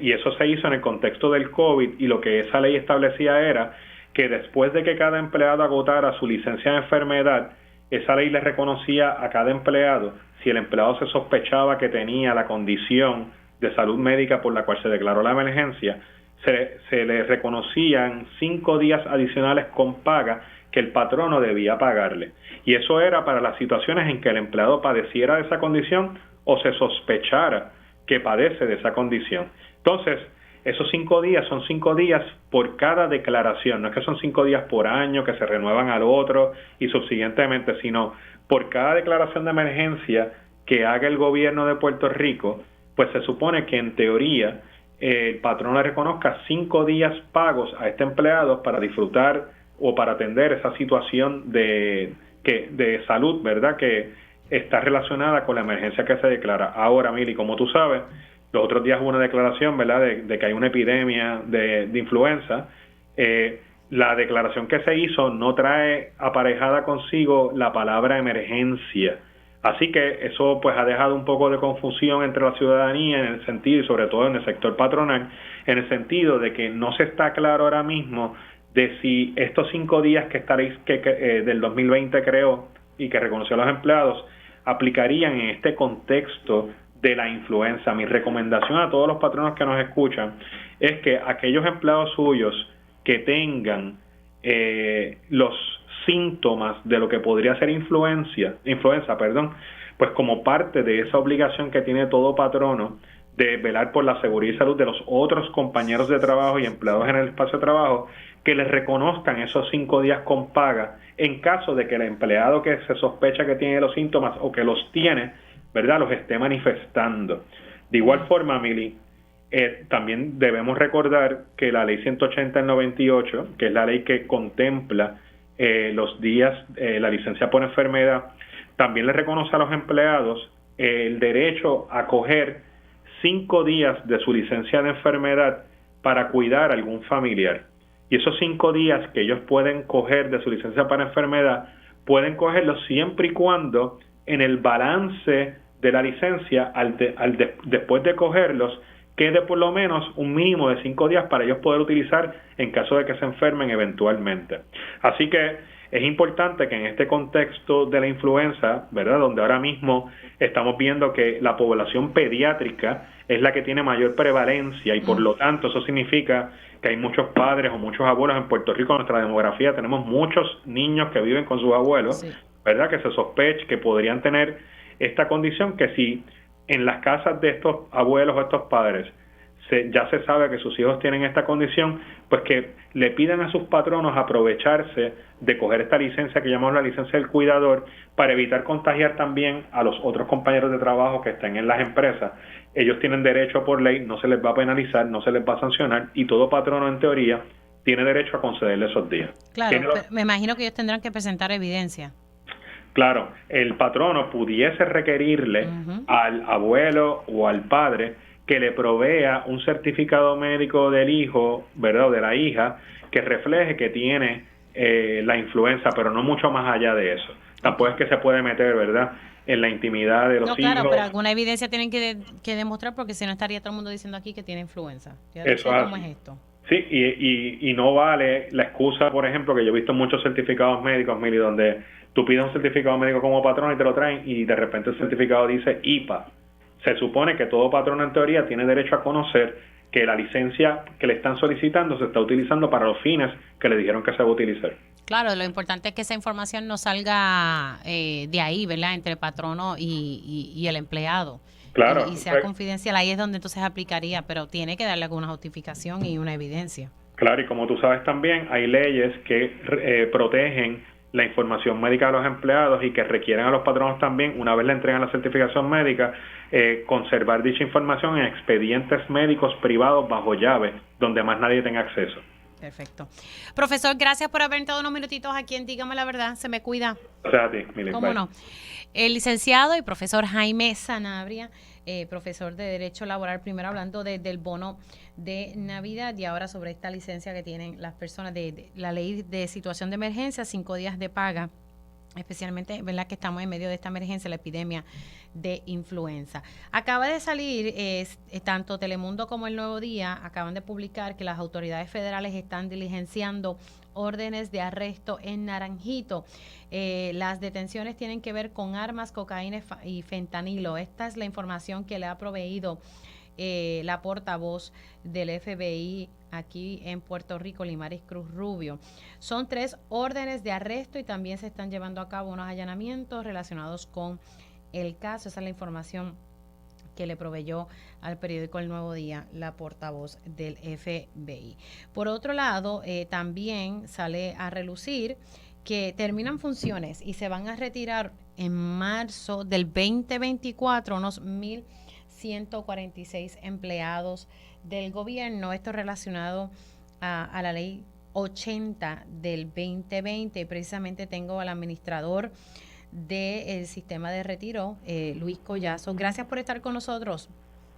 Y eso se hizo en el contexto del COVID, y lo que esa ley establecía era que después de que cada empleado agotara su licencia de enfermedad, esa ley le reconocía a cada empleado, si el empleado se sospechaba que tenía la condición de salud médica por la cual se declaró la emergencia, se le reconocían 5 días adicionales con paga que el patrono debía pagarle. Y eso era para las situaciones en que el empleado padeciera de esa condición o se sospechara que padece de esa condición. Entonces, esos 5 días son 5 días por cada declaración, no es que son 5 días por año que se renuevan al otro y subsiguientemente, sino por cada declaración de emergencia que haga el gobierno de Puerto Rico, pues se supone que en teoría el patrón le reconozca 5 días pagos a este empleado para disfrutar o para atender esa situación de salud, ¿verdad?, que está relacionada con la emergencia que se declara. Ahora, Mili, como tú sabes, los otros días hubo una declaración, ¿verdad?, de que hay una epidemia de influenza. La declaración que se hizo no trae aparejada consigo la palabra emergencia. Así que eso pues ha dejado un poco de confusión entre la ciudadanía en el sentido, y sobre todo en el sector patronal, en el sentido de que no se está claro ahora mismo de si estos 5 días del 2020 creó y que reconoció a los empleados aplicarían en este contexto de la influenza. Mi recomendación a todos los patronos que nos escuchan es que aquellos empleados suyos que tengan los síntomas de lo que podría ser influenza, pues como parte de esa obligación que tiene todo patrono de velar por la seguridad y salud de los otros compañeros de trabajo y empleados en el espacio de trabajo, que les reconozcan esos 5 días con paga en caso de que el empleado que se sospecha que tiene los síntomas o que los tiene, ¿verdad?, los esté manifestando. De igual forma, Mili, también debemos recordar que la ley 180 del 98, que es la ley que contempla los días, la licencia por enfermedad, también le reconoce a los empleados el derecho a coger 5 días de su licencia de enfermedad para cuidar a algún familiar. Y esos 5 días que ellos pueden coger de su licencia para enfermedad, pueden cogerlos siempre y cuando en el balance de la licencia, después de cogerlos, quede por lo menos un mínimo de 5 días para ellos poder utilizar en caso de que se enfermen eventualmente. Así que es importante que en este contexto de la influenza, ¿verdad?, donde ahora mismo estamos viendo que la población pediátrica es la que tiene mayor prevalencia y por lo tanto eso significa que hay muchos padres o muchos abuelos en Puerto Rico. En nuestra demografía tenemos muchos niños que viven con sus abuelos, sí, ¿verdad?, que se sospecha que podrían tener esta condición, que si en las casas de estos abuelos o estos padres ya se sabe que sus hijos tienen esta condición, pues que le pidan a sus patronos aprovecharse de coger esta licencia que llamamos la licencia del cuidador para evitar contagiar también a los otros compañeros de trabajo que estén en las empresas. Ellos tienen derecho por ley, no se les va a penalizar, no se les va a sancionar, y todo patrono en teoría tiene derecho a concederle esos días. Claro, me imagino que ellos tendrán que presentar evidencia. Claro, el patrono pudiese requerirle al abuelo o al padre que le provea un certificado médico del hijo, ¿verdad?, o de la hija, que refleje que tiene la influenza, pero no mucho más allá de eso. Tampoco es que se puede meter, ¿verdad?, en la intimidad de los hijos. Claro, pero alguna evidencia tienen que demostrar, porque si no estaría todo el mundo diciendo aquí que tiene influenza. Ya no sé cómo es esto. Sí, y no vale la excusa, por ejemplo, que yo he visto muchos certificados médicos, Mili, donde tú pides un certificado médico como patrón y te lo traen y de repente el certificado dice IPA. Se supone que todo patrón en teoría tiene derecho a conocer que la licencia que le están solicitando se está utilizando para los fines que le dijeron que se va a utilizar. Claro, lo importante es que esa información no salga de ahí, ¿verdad?, entre el patrono y el empleado. Claro. Y sea confidencial, ahí es donde entonces aplicaría, pero tiene que darle alguna justificación y una evidencia. Claro, y como tú sabes también, hay leyes que protegen la información médica de los empleados y que requieren a los patronos también, una vez le entregan la certificación médica, conservar dicha información en expedientes médicos privados bajo llave, donde más nadie tenga acceso. Perfecto. Profesor, gracias por haber entrado unos minutitos aquí en Dígame la Verdad. Se me cuida. Gracias a ti, Mili. ¿Cómo no? El licenciado y profesor Jaime Sanabria, profesor de Derecho Laboral, primero hablando del bono de Navidad y ahora sobre esta licencia que tienen las personas de la ley de situación de emergencia, 5 días de paga, especialmente, ¿verdad?, que estamos en medio de esta emergencia, la epidemia de influenza. Acaba de salir, tanto Telemundo como El Nuevo Día acaban de publicar que las autoridades federales están diligenciando órdenes de arresto en Naranjito. Las detenciones tienen que ver con armas, cocaína y fentanilo. Esta es la información que le ha proveído la portavoz del FBI aquí en Puerto Rico, Limaris Cruz Rubio. Son 3 órdenes de arresto y también se están llevando a cabo unos allanamientos relacionados con el caso. Esa es la información que le proveyó al periódico El Nuevo Día la portavoz del FBI. Por otro lado, también sale a relucir que terminan funciones y se van a retirar en marzo del 2024 unos 1.146 empleados del gobierno. Esto relacionado a la ley 80 del 2020. Y precisamente tengo al administrador del sistema de retiro, Luis Collazo. Gracias por estar con nosotros.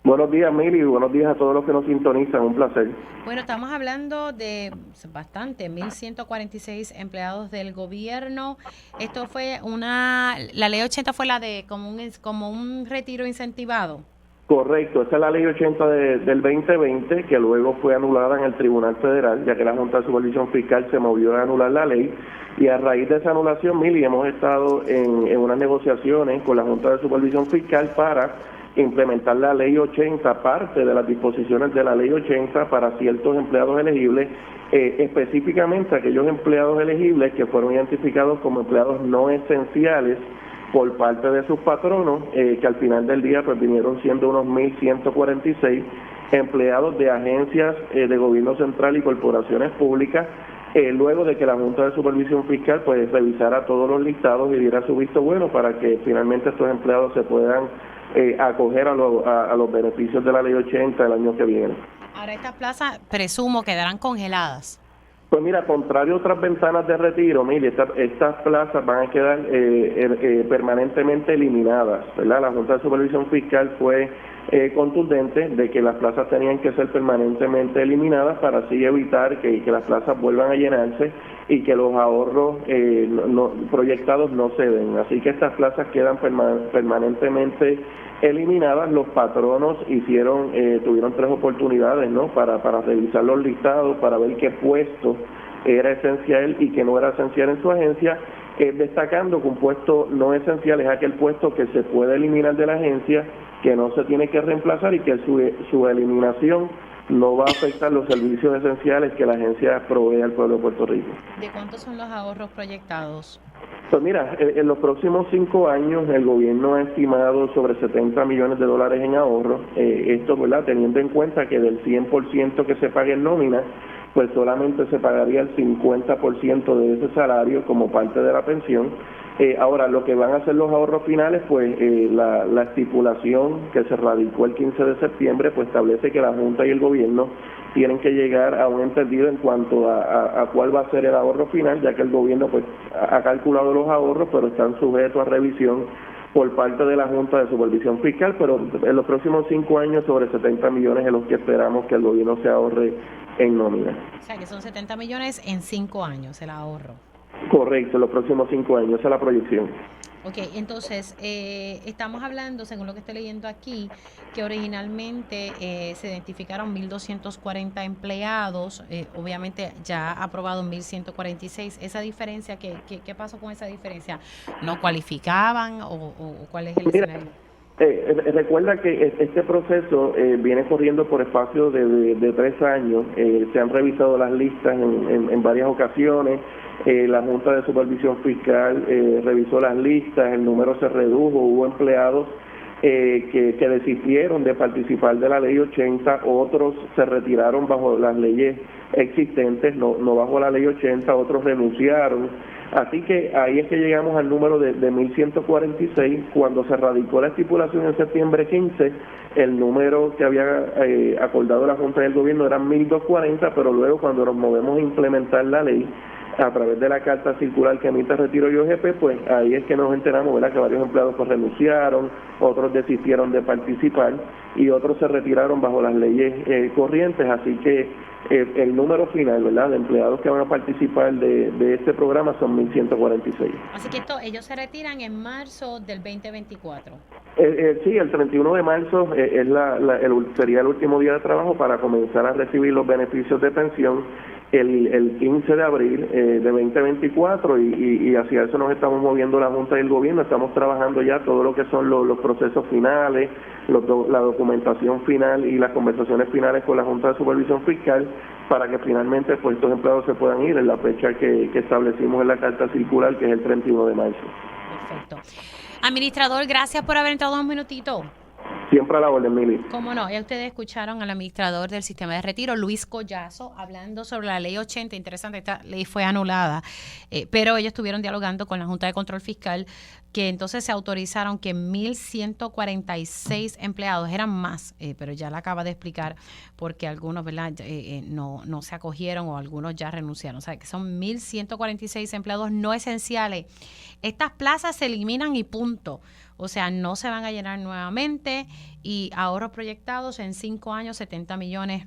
Buenos días, Mili, buenos días a todos los que nos sintonizan, un placer. Bueno, estamos hablando de bastante, 1.146 empleados del gobierno. Esto fue la ley 80 fue la de como un retiro incentivado. Correcto, esa es la ley 80 del 2020, que luego fue anulada en el Tribunal Federal, ya que la Junta de Supervisión Fiscal se movió a anular la ley, y a raíz de esa anulación, Mili, hemos estado en unas negociaciones con la Junta de Supervisión Fiscal para implementar la ley 80, parte de las disposiciones de la ley 80 para ciertos empleados elegibles, específicamente aquellos empleados elegibles que fueron identificados como empleados no esenciales por parte de sus patronos, que al final del día pues vinieron siendo unos 1.146 empleados de agencias de gobierno central y corporaciones públicas, luego de que la Junta de Supervisión Fiscal pues revisara todos los listados y diera su visto bueno para que finalmente estos empleados se puedan acoger a los beneficios de la ley 80 el año que viene. Ahora estas plazas, presumo, quedarán congeladas. Pues mira, contrario a otras ventanas de retiro, mire, estas plazas van a quedar permanentemente eliminadas, ¿verdad? La Junta de Supervisión Fiscal fue contundente de que las plazas tenían que ser permanentemente eliminadas para así evitar que las plazas vuelvan a llenarse y que los ahorros proyectados no se den. Así que estas plazas quedan permanentemente eliminadas. Los patronos tuvieron 3 oportunidades, ¿no?, para revisar los listados, para ver qué puesto era esencial y que no era esencial en su agencia, destacando que un puesto no esencial es aquel puesto que se puede eliminar de la agencia, que no se tiene que reemplazar y que su eliminación no va a afectar los servicios esenciales que la agencia provee al pueblo de Puerto Rico. ¿De cuántos son los ahorros proyectados? Pues mira, en los próximos 5 años el gobierno ha estimado sobre $70 millones en ahorros, esto, ¿verdad?, teniendo en cuenta que del 100% que se pague en nómina, pues solamente se pagaría el 50% de ese salario como parte de la pensión. Ahora, lo que van a ser los ahorros finales, pues la estipulación que se radicó el 15 de septiembre, pues establece que la Junta y el gobierno tienen que llegar a un entendido en cuanto a cuál va a ser el ahorro final, ya que el gobierno pues ha calculado los ahorros, pero están sujetos a revisión por parte de la Junta de Supervisión Fiscal, pero en los próximos 5 años sobre 70 millones es lo que esperamos que el gobierno se ahorre en nómina. O sea, que son 70 millones en 5 años el ahorro. Correcto, en los próximos 5 años, esa es la proyección. Ok, entonces, estamos hablando, según lo que estoy leyendo aquí, que originalmente se identificaron 1.240 empleados, obviamente ya aprobado 1.146. ¿Esa diferencia, qué pasó con esa diferencia? ¿No cualificaban o cuál es el escenario? Recuerda que este proceso viene corriendo por espacio de 3 años. Se han revisado las listas en varias ocasiones. La Junta de Supervisión Fiscal revisó las listas, el número se redujo, hubo empleados que desistieron de participar de la ley 80, otros se retiraron bajo las leyes existentes, no bajo la ley 80, otros renunciaron. Así que ahí es que llegamos al número de 1.146. Cuando se radicó la estipulación en septiembre 15, el número que había acordado la Junta del Gobierno eran 1.240, pero luego cuando nos movemos a implementar la ley a través de la carta circular que emite Retiro y OGP, pues ahí es que nos enteramos, ¿verdad?, que varios empleados pues renunciaron, otros desistieron de participar y otros se retiraron bajo las leyes corrientes. Así que el número final, ¿verdad?, de empleados que van a participar de este programa son 1.146. Así que ellos se retiran en marzo del 2024. Sí, el 31 de marzo sería el último día de trabajo para comenzar a recibir los beneficios de pensión el 15 de abril de 2024 y hacia eso nos estamos moviendo la Junta y el Gobierno. Estamos trabajando ya todo lo que son los procesos finales, la documentación final y las conversaciones finales con la Junta de Supervisión Fiscal para que finalmente pues estos empleados se puedan ir en la fecha que establecimos en la carta circular, que es el 31 de marzo. Perfecto. Administrador, gracias por haber entrado un minutito. Siempre a la orden, Mili. Cómo no, ya ustedes escucharon al administrador del sistema de retiro, Luis Collazo, hablando sobre la ley 80. Interesante, esta ley fue anulada, pero ellos estuvieron dialogando con la Junta de Control Fiscal, que entonces se autorizaron que 1.146 empleados, eran más, pero ya la acaba de explicar porque algunos, ¿verdad?, no se acogieron o algunos ya renunciaron. O sea, que son 1.146 empleados no esenciales. Estas plazas se eliminan y punto. O sea, no se van a llenar nuevamente y ahorros proyectados en 5 años, $70 millones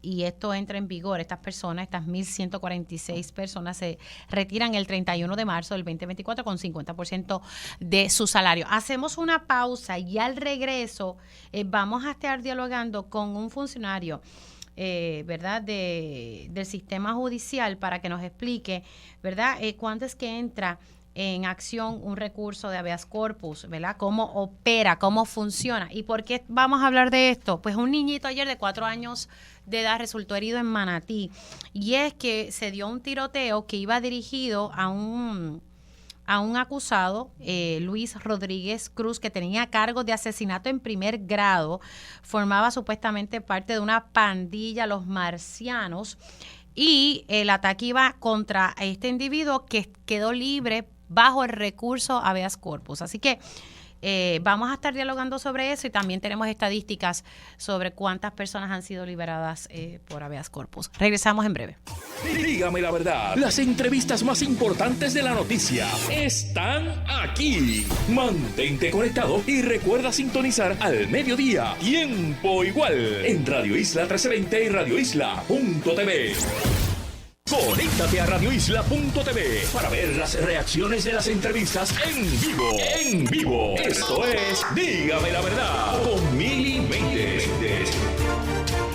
y esto entra en vigor. Estas 1.146 personas se retiran el 31 de marzo del 2024 con 50% de su salario. Hacemos una pausa y al regreso vamos a estar dialogando con un funcionario ¿verdad?, del sistema judicial para que nos explique, ¿verdad?, cuánto es que entra en acción un recurso de habeas corpus, ¿verdad? Cómo opera, cómo funciona. ¿Y por qué vamos a hablar de esto? Pues un niñito ayer de 4 años de edad resultó herido en Manatí. Y es que se dio un tiroteo que iba dirigido a un acusado, Luis Rodríguez Cruz, que tenía cargos de asesinato en primer grado. Formaba supuestamente parte de una pandilla, los Marcianos. Y el ataque iba contra este individuo que quedó libre bajo el recurso habeas corpus. Así que vamos a estar dialogando sobre eso y también tenemos estadísticas sobre cuántas personas han sido liberadas por habeas corpus. Regresamos en breve. Dígame la verdad, las entrevistas más importantes de la noticia están aquí. Mantente conectado y recuerda sintonizar al mediodía, tiempo igual, en Radio Isla 1320 y radioisla.tv. Conéctate a radioisla.tv para ver las reacciones de las entrevistas en vivo. En vivo. Esto es Dígame la Verdad con Mili Méndez.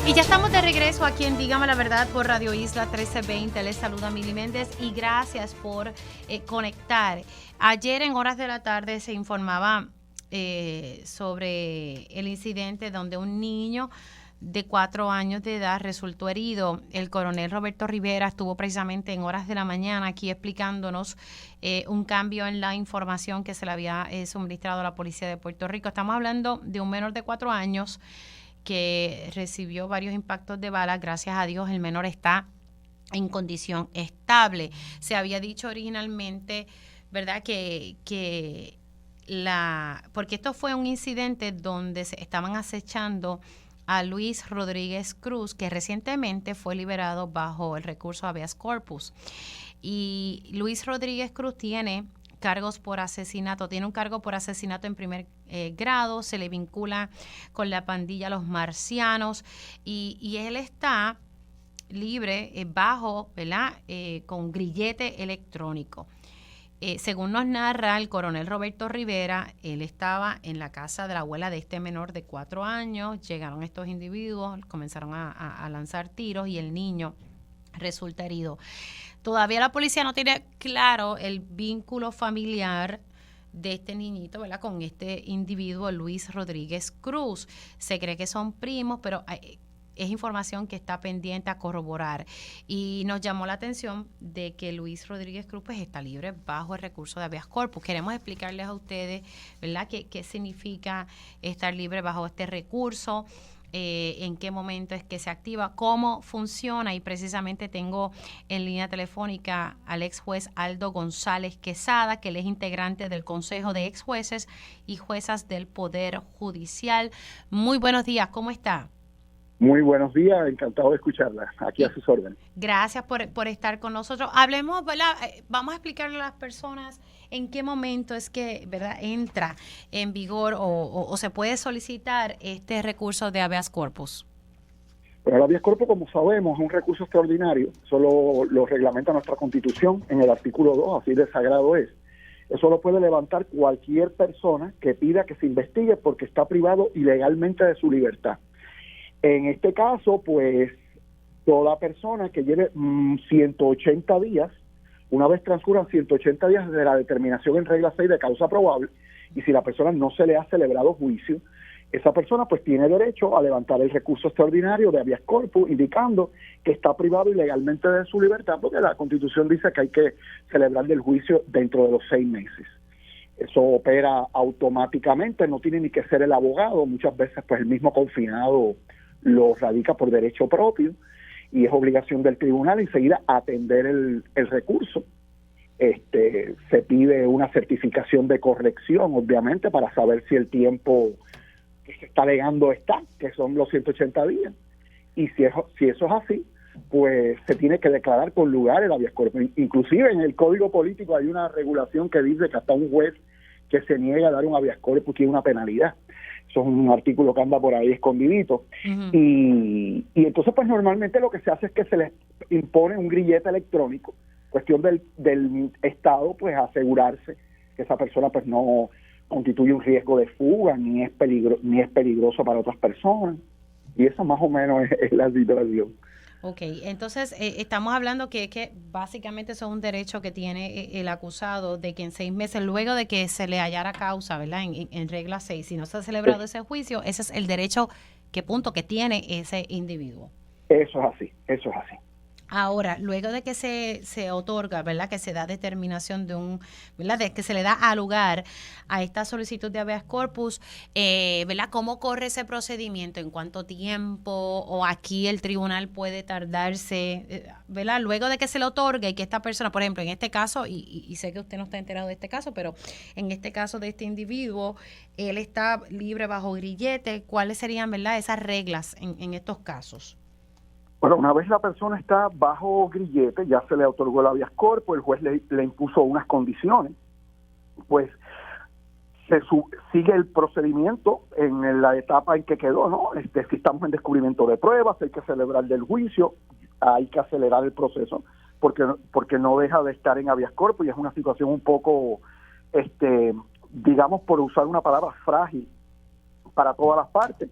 Y ya estamos de regreso aquí en Dígame la Verdad por Radio Isla 1320. Les saluda Mili Méndez y gracias por conectar. Ayer en horas de la tarde se informaba sobre el incidente donde un niño de 4 años de edad resultó herido. El coronel Roberto Rivera estuvo precisamente en horas de la mañana aquí explicándonos un cambio en la información que se le había suministrado a la Policía de Puerto Rico. Estamos hablando de un menor de 4 años que recibió varios impactos de bala. Gracias a Dios el menor está en condición estable. Se había dicho originalmente, ¿verdad?, porque esto fue un incidente donde se estaban acechando a Luis Rodríguez Cruz, que recientemente fue liberado bajo el recurso habeas corpus. Y Luis Rodríguez Cruz tiene cargos por asesinato, tiene un cargo por asesinato en primer grado, se le vincula con la pandilla Los Marcianos y él está libre bajo, ¿verdad?, con grillete electrónico. Según nos narra el coronel Roberto Rivera, él estaba en la casa de la abuela de este menor de 4 años, llegaron estos individuos, comenzaron a lanzar tiros y el niño resulta herido. Todavía la policía no tiene claro el vínculo familiar de este niñito, ¿verdad?, con este individuo Luis Rodríguez Cruz. Se cree que son primos, pero es información que está pendiente a corroborar. Y nos llamó la atención de que Luis Rodríguez Cruz pues, está libre bajo el recurso de habeas corpus. Queremos explicarles a ustedes, ¿verdad?, qué significa estar libre bajo este recurso, en qué momento es que se activa, cómo funciona, y precisamente tengo en línea telefónica al ex juez Aldo González Quesada, que él es integrante del Consejo de Ex Jueces y Juezas del Poder Judicial. Muy buenos días, ¿cómo está? Muy buenos días, encantado de escucharla, aquí a sus órdenes. Gracias por estar con nosotros. Hablemos, ¿verdad? Vamos a explicarle a las personas en qué momento es que, ¿verdad?, entra en vigor o se puede solicitar este recurso de habeas corpus. Bueno, el habeas corpus, como sabemos, es un recurso extraordinario, eso lo reglamenta nuestra Constitución en el artículo 2, así de sagrado es. Eso lo puede levantar cualquier persona que pida que se investigue porque está privado ilegalmente de su libertad. En este caso, pues, toda persona que lleve 180 días, una vez transcurran 180 días desde la determinación en regla 6 de causa probable, y si la persona no se le ha celebrado juicio, esa persona pues tiene derecho a levantar el recurso extraordinario de habeas corpus, indicando que está privado ilegalmente de su libertad, porque la Constitución dice que hay que celebrar el juicio dentro de los 6 meses. Eso opera automáticamente, no tiene ni que ser el abogado, muchas veces pues el mismo confinado lo radica por derecho propio y es obligación del tribunal enseguida atender el recurso. Se pide una certificación de corrección, obviamente, para saber si el tiempo que se está alegando está, que son los 180 días. Y si eso es así, pues se tiene que declarar con lugar el habeas corpus. Inclusive en el Código Político hay una regulación que dice que hasta un juez que se niega a dar un habeas corpus tiene una penalidad. Eso es un artículo que anda por ahí escondidito. Uh-huh. Y entonces, pues normalmente lo que se hace es que se les impone un grillete electrónico, cuestión del Estado, pues asegurarse que esa persona pues no constituye un riesgo de fuga, ni es peligroso para otras personas. Y eso más o menos es la situación. Ok, entonces estamos hablando que básicamente eso es un derecho que tiene el acusado de que en 6 meses, luego de que se le hallara causa, ¿verdad?, en regla 6, si no se ha celebrado ese juicio, ese es el derecho que tiene ese individuo. Eso es así, eso es así. Ahora, luego de que se otorga, ¿verdad?, que se da determinación ¿verdad?, de que se le da a lugar a esta solicitud de habeas corpus, ¿verdad?, ¿cómo corre ese procedimiento? ¿En cuánto tiempo? ¿O aquí el tribunal puede tardarse, ¿verdad?, luego de que se le otorgue y que esta persona, por ejemplo, en este caso, y sé que usted no está enterado de este caso, pero en este caso de este individuo, él está libre bajo grillete, ¿cuáles serían, ¿verdad?, esas reglas en estos casos? Bueno, una vez la persona está bajo grillete, ya se le otorgó el habeas corpus, el juez le impuso unas condiciones, pues se sigue el procedimiento en la etapa en que quedó, ¿no? Si estamos en descubrimiento de pruebas, hay que celebrar del juicio, hay que acelerar el proceso, porque no deja de estar en habeas corpus y es una situación un poco, digamos, por usar una palabra, frágil para todas las partes.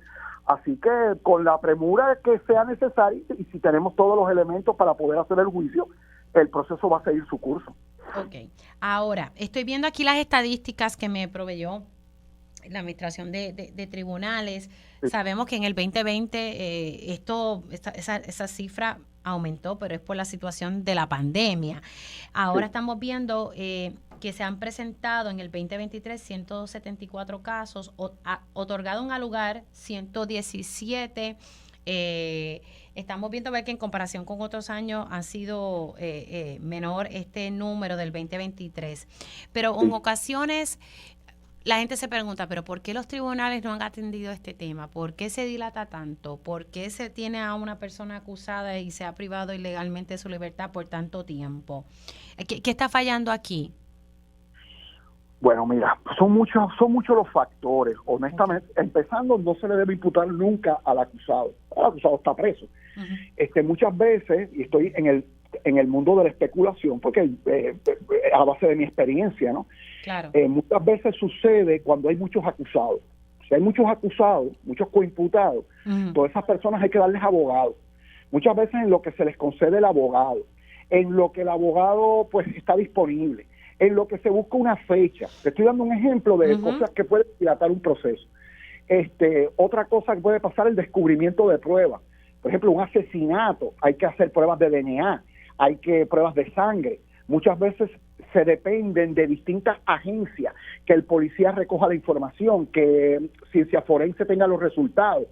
Así que con la premura que sea necesaria y si tenemos todos los elementos para poder hacer el juicio, el proceso va a seguir su curso. Ok. Ahora, estoy viendo aquí las estadísticas que me proveyó la Administración de Tribunales. Sí. Sabemos que en el 2020 esa cifra aumentó, pero es por la situación de la pandemia. Ahora estamos viendo que se han presentado en el 2023 174 casos, otorgado un lugar 117. Estamos viendo que en comparación con otros años ha sido menor este número del 2023. Pero en ocasiones la gente se pregunta, ¿pero por qué los tribunales no han atendido este tema? ¿Por qué se dilata tanto? ¿Por qué se tiene a una persona acusada y se ha privado ilegalmente de su libertad por tanto tiempo? ¿Qué está fallando aquí? Bueno, mira, son muchos los factores. Honestamente, empezando, no se le debe imputar nunca al acusado. El acusado está preso. Uh-huh. Muchas veces, y estoy en el mundo de la especulación, porque a base de mi experiencia, ¿no? Claro. Muchas veces sucede cuando hay muchos acusados. Si hay muchos acusados, muchos coimputados, uh-huh, todas esas personas hay que darles abogados. Muchas veces en lo que se les concede el abogado, en lo que el abogado pues está disponible, en lo que se busca una fecha. Te estoy dando un ejemplo de uh-huh, cosas que pueden dilatar un proceso. Otra cosa que puede pasar, el descubrimiento de pruebas. Por ejemplo, un asesinato, hay que hacer pruebas de DNA, hay que pruebas de sangre. Muchas veces se dependen de distintas agencias, que el policía recoja la información, que ciencia forense tenga los resultados.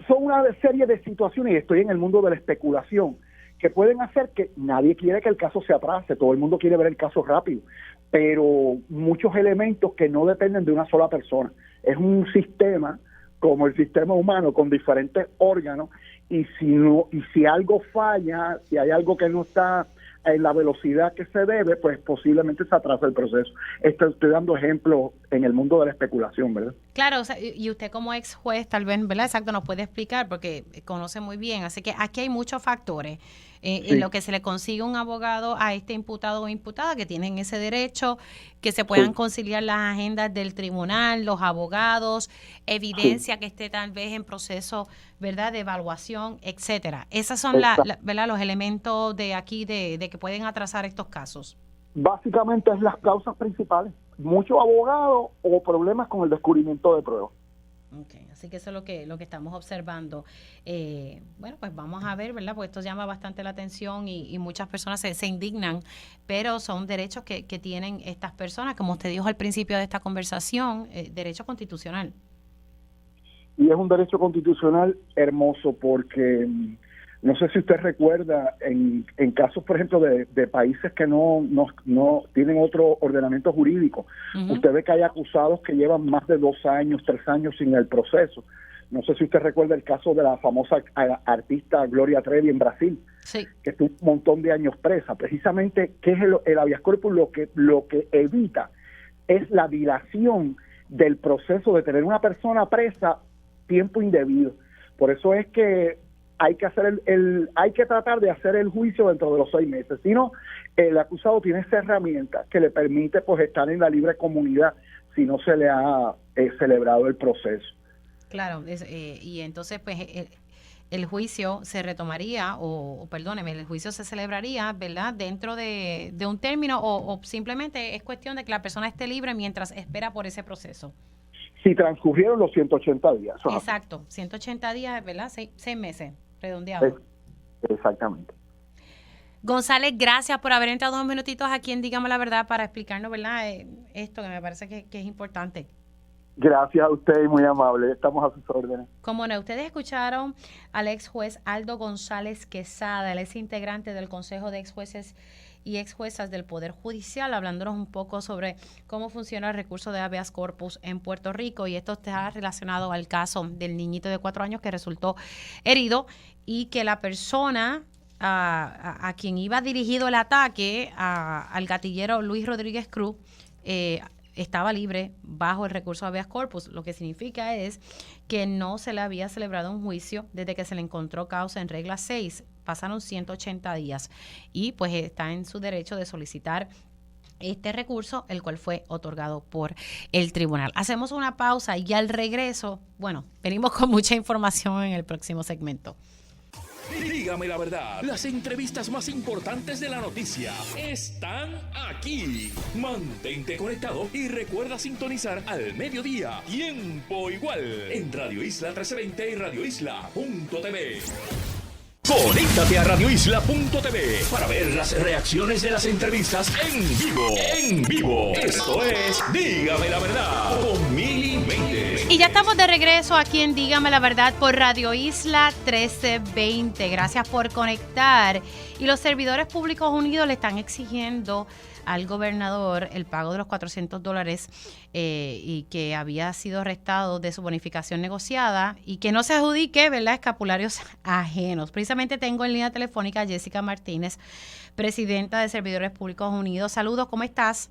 Son una serie de situaciones, y estoy en el mundo de la especulación, que pueden hacer que nadie quiere que el caso se atrase, todo el mundo quiere ver el caso rápido, pero muchos elementos que no dependen de una sola persona. Es un sistema como el sistema humano con diferentes órganos, y si algo falla, si hay algo que no está en la velocidad que se debe, pues posiblemente se atrasa el proceso. Estoy dando ejemplos en el mundo de la especulación, ¿verdad? Claro, o sea, y usted como ex juez tal vez, ¿verdad? Exacto, nos puede explicar porque conoce muy bien. Así que aquí hay muchos factores en lo que se le consigue un abogado a este imputado o imputada que tienen ese derecho, que se puedan conciliar las agendas del tribunal, los abogados, evidencia que esté tal vez en proceso, ¿verdad?, de evaluación, etcétera. Esos son ¿verdad?, los elementos de aquí de que pueden atrasar estos casos. Básicamente es las causas principales. Muchos abogados o problemas con el descubrimiento de pruebas. Okay, así que eso es lo que estamos observando. Bueno, pues vamos a ver, ¿verdad? Porque esto llama bastante la atención y muchas personas se indignan, pero son derechos que tienen estas personas, como usted dijo al principio de esta conversación, derecho constitucional. Y es un derecho constitucional hermoso porque no sé si usted recuerda en casos, por ejemplo, de países que no tienen otro ordenamiento jurídico. Uh-huh. Usted ve que hay acusados que llevan más de 2 años, 3 años sin el proceso. No sé si usted recuerda el caso de la famosa artista Gloria Trevi en Brasil, sí, que estuvo un montón de años presa. Precisamente, ¿qué es el habeas corpus? Lo que evita es la dilación del proceso de tener una persona presa tiempo indebido. Por eso es que hay que hacer hay que tratar de hacer el juicio dentro de los 6 meses. Si no, el acusado tiene esa herramienta que le permite pues estar en la libre comunidad si no se le ha celebrado el proceso. Claro, y entonces pues el juicio se retomaría perdóneme, el juicio se celebraría, ¿verdad?, dentro de un término o simplemente es cuestión de que la persona esté libre mientras espera por ese proceso. Si transcurrieron los 180 días. Exacto, 180 días, ¿verdad? 6 meses, redondeado. Exactamente. González, gracias por haber entrado 2 minutitos aquí en Dígame la Verdad para explicarnos, ¿verdad?, esto que me parece que es importante. Gracias a usted, muy amable. Estamos a sus órdenes. Como no, ustedes escucharon al ex juez Aldo González Quesada, él es integrante del Consejo de Ex Jueces y ex juezas del Poder Judicial, hablándonos un poco sobre cómo funciona el recurso de habeas corpus en Puerto Rico, y esto está relacionado al caso del niñito de 4 años que resultó herido y que la persona a quien iba dirigido el ataque, al gatillero Luis Rodríguez Cruz, estaba libre bajo el recurso de habeas corpus, lo que significa es que no se le había celebrado un juicio desde que se le encontró causa en regla 6. Pasaron 180 días y pues está en su derecho de solicitar este recurso, el cual fue otorgado por el tribunal. Hacemos una pausa y al regreso, bueno, venimos con mucha información en el próximo segmento. Dígame la verdad, las entrevistas más importantes de la noticia están aquí. Mantente conectado y recuerda sintonizar al mediodía, tiempo igual, en Radio Isla 1320 y radioisla.tv. Conéctate a radioisla.tv para ver las reacciones de las entrevistas en vivo. En vivo. Esto es Dígame la Verdad con Mili Méndez. Y ya estamos de regreso aquí en Dígame la Verdad por Radio Isla 1320. Gracias por conectar. Y los servidores públicos unidos le están exigiendo al gobernador el pago de los $400 y que había sido restado de su bonificación negociada y que no se adjudique, ¿verdad?, escapularios ajenos. Precisamente tengo en línea telefónica a Jessica Martínez, presidenta de Servidores Públicos Unidos. Saludos, ¿cómo estás?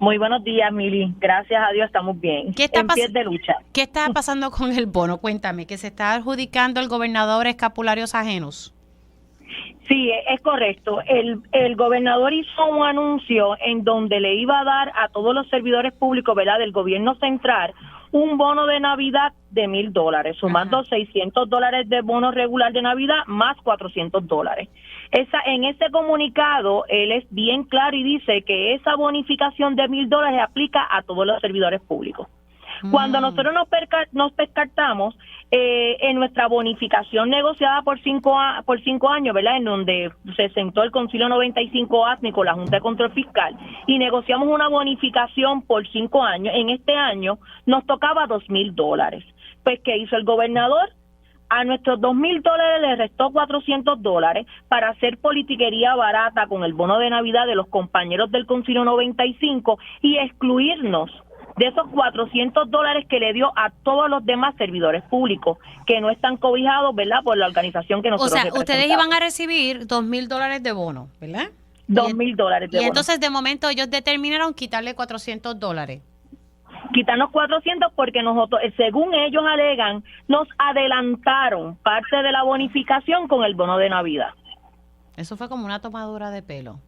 Muy buenos días, Mili. Gracias a Dios estamos bien. ¿Qué está en pie de lucha. ¿Qué está pasando con el bono? Cuéntame, ¿que se está adjudicando el gobernador escapularios ajenos? Sí, es correcto. El gobernador hizo un anuncio en donde le iba a dar a todos los servidores públicos, ¿verdad?, del gobierno central un bono de Navidad de $1,000, sumando $600 de bono regular de Navidad más $400. En ese comunicado él es bien claro y dice que esa bonificación de $1,000 se aplica a todos los servidores públicos. Cuando nosotros nos percatamos en nuestra bonificación negociada por 5 años, ¿verdad? En donde se sentó el Concilio 95 ASMI con la Junta de Control Fiscal y negociamos una bonificación por 5 años, en este año nos tocaba $2,000. Pues, ¿qué hizo el gobernador? A nuestros $2,000 le restó $400 para hacer politiquería barata con el bono de Navidad de los compañeros del Concilio 95 y excluirnos de esos $400 que le dio a todos los demás servidores públicos que no están cobijados, ¿verdad?, por la organización que nosotros representamos. Ustedes iban a recibir $2,000 de bono, ¿verdad? $2,000 de bono. Y entonces, de momento, ellos determinaron quitarle $400. Quitarnos 400 porque nosotros, según ellos alegan, nos adelantaron parte de la bonificación con el bono de Navidad. Eso fue como una tomadura de pelo.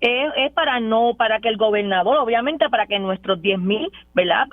Es para que el gobernador, obviamente para que nuestros 10,000, ¿verdad?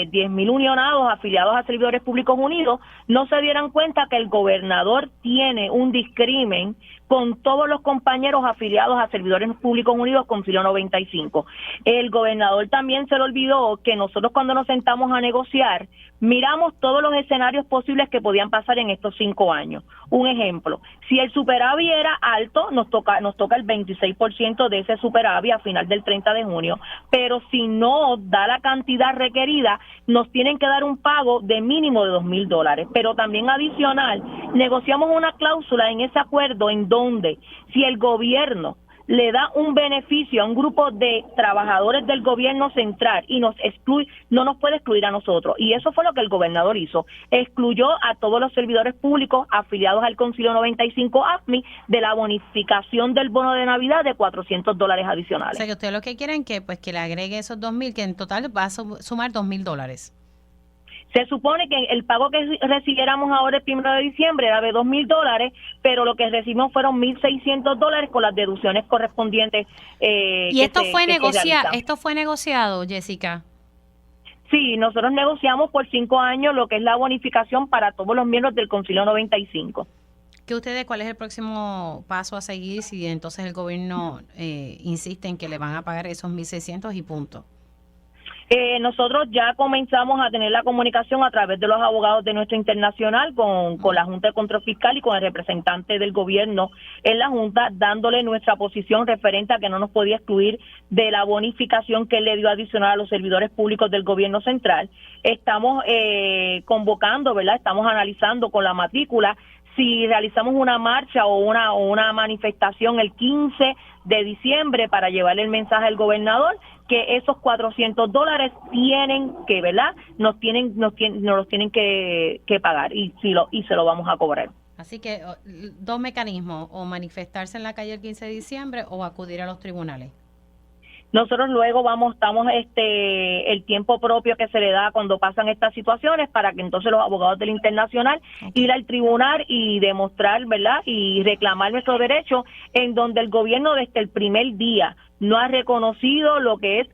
10,000 unionados afiliados a Servidores Públicos Unidos no se dieran cuenta que el gobernador tiene un discrimen con todos los compañeros afiliados a Servidores Públicos Unidos Concilio 95. El gobernador también se le olvidó que nosotros cuando nos sentamos a negociar, miramos todos los escenarios posibles que podían pasar en estos 5 años. Un ejemplo, si el superávit era alto, nos toca el 26% de ese superávit a final del 30 de junio, pero si no da la cantidad requerida, nos tienen que dar un pago de mínimo de $2,000. Pero también adicional, negociamos una cláusula en ese acuerdo en donde si el gobierno le da un beneficio a un grupo de trabajadores del gobierno central y nos excluye, no nos puede excluir a nosotros. Y eso fue lo que el gobernador hizo. Excluyó a todos los servidores públicos afiliados al Concilio 95 AFMI de la bonificación del bono de Navidad de $400 adicionales. O sea, que ustedes lo que quieren que le agregue esos $2,000, que en total va a sumar $2,000. Se supone que el pago que recibiéramos ahora el 1 de diciembre era de $2,000, pero lo que recibimos fueron $1,600 con las deducciones correspondientes. ¿Y esto fue negociado, Jessica? Sí, nosotros negociamos por 5 años lo que es la bonificación para todos los miembros del Concilio 95. ¿Cuál es el próximo paso a seguir si entonces el gobierno insiste en que le van a pagar esos $1,600 y punto? Nosotros ya comenzamos a tener la comunicación a través de los abogados de nuestro internacional con la Junta de Control Fiscal y con el representante del gobierno en la Junta, dándole nuestra posición referente a que no nos podía excluir de la bonificación que él le dio adicional a los servidores públicos del gobierno central. Estamos convocando, ¿verdad? Estamos analizando con la matrícula si realizamos una marcha o una manifestación el 15 de diciembre para llevarle el mensaje al gobernador que esos $400 tienen que, ¿verdad? Nos los tienen que pagar y se lo vamos a cobrar. Así que 2 mecanismos, o manifestarse en la calle el 15 de diciembre o acudir a los tribunales. Nosotros luego estamos el tiempo propio que se le da cuando pasan estas situaciones para que entonces los abogados del internacional ir al tribunal y demostrar, ¿verdad? Y reclamar nuestros derechos, en donde el gobierno desde el primer día no ha reconocido lo que es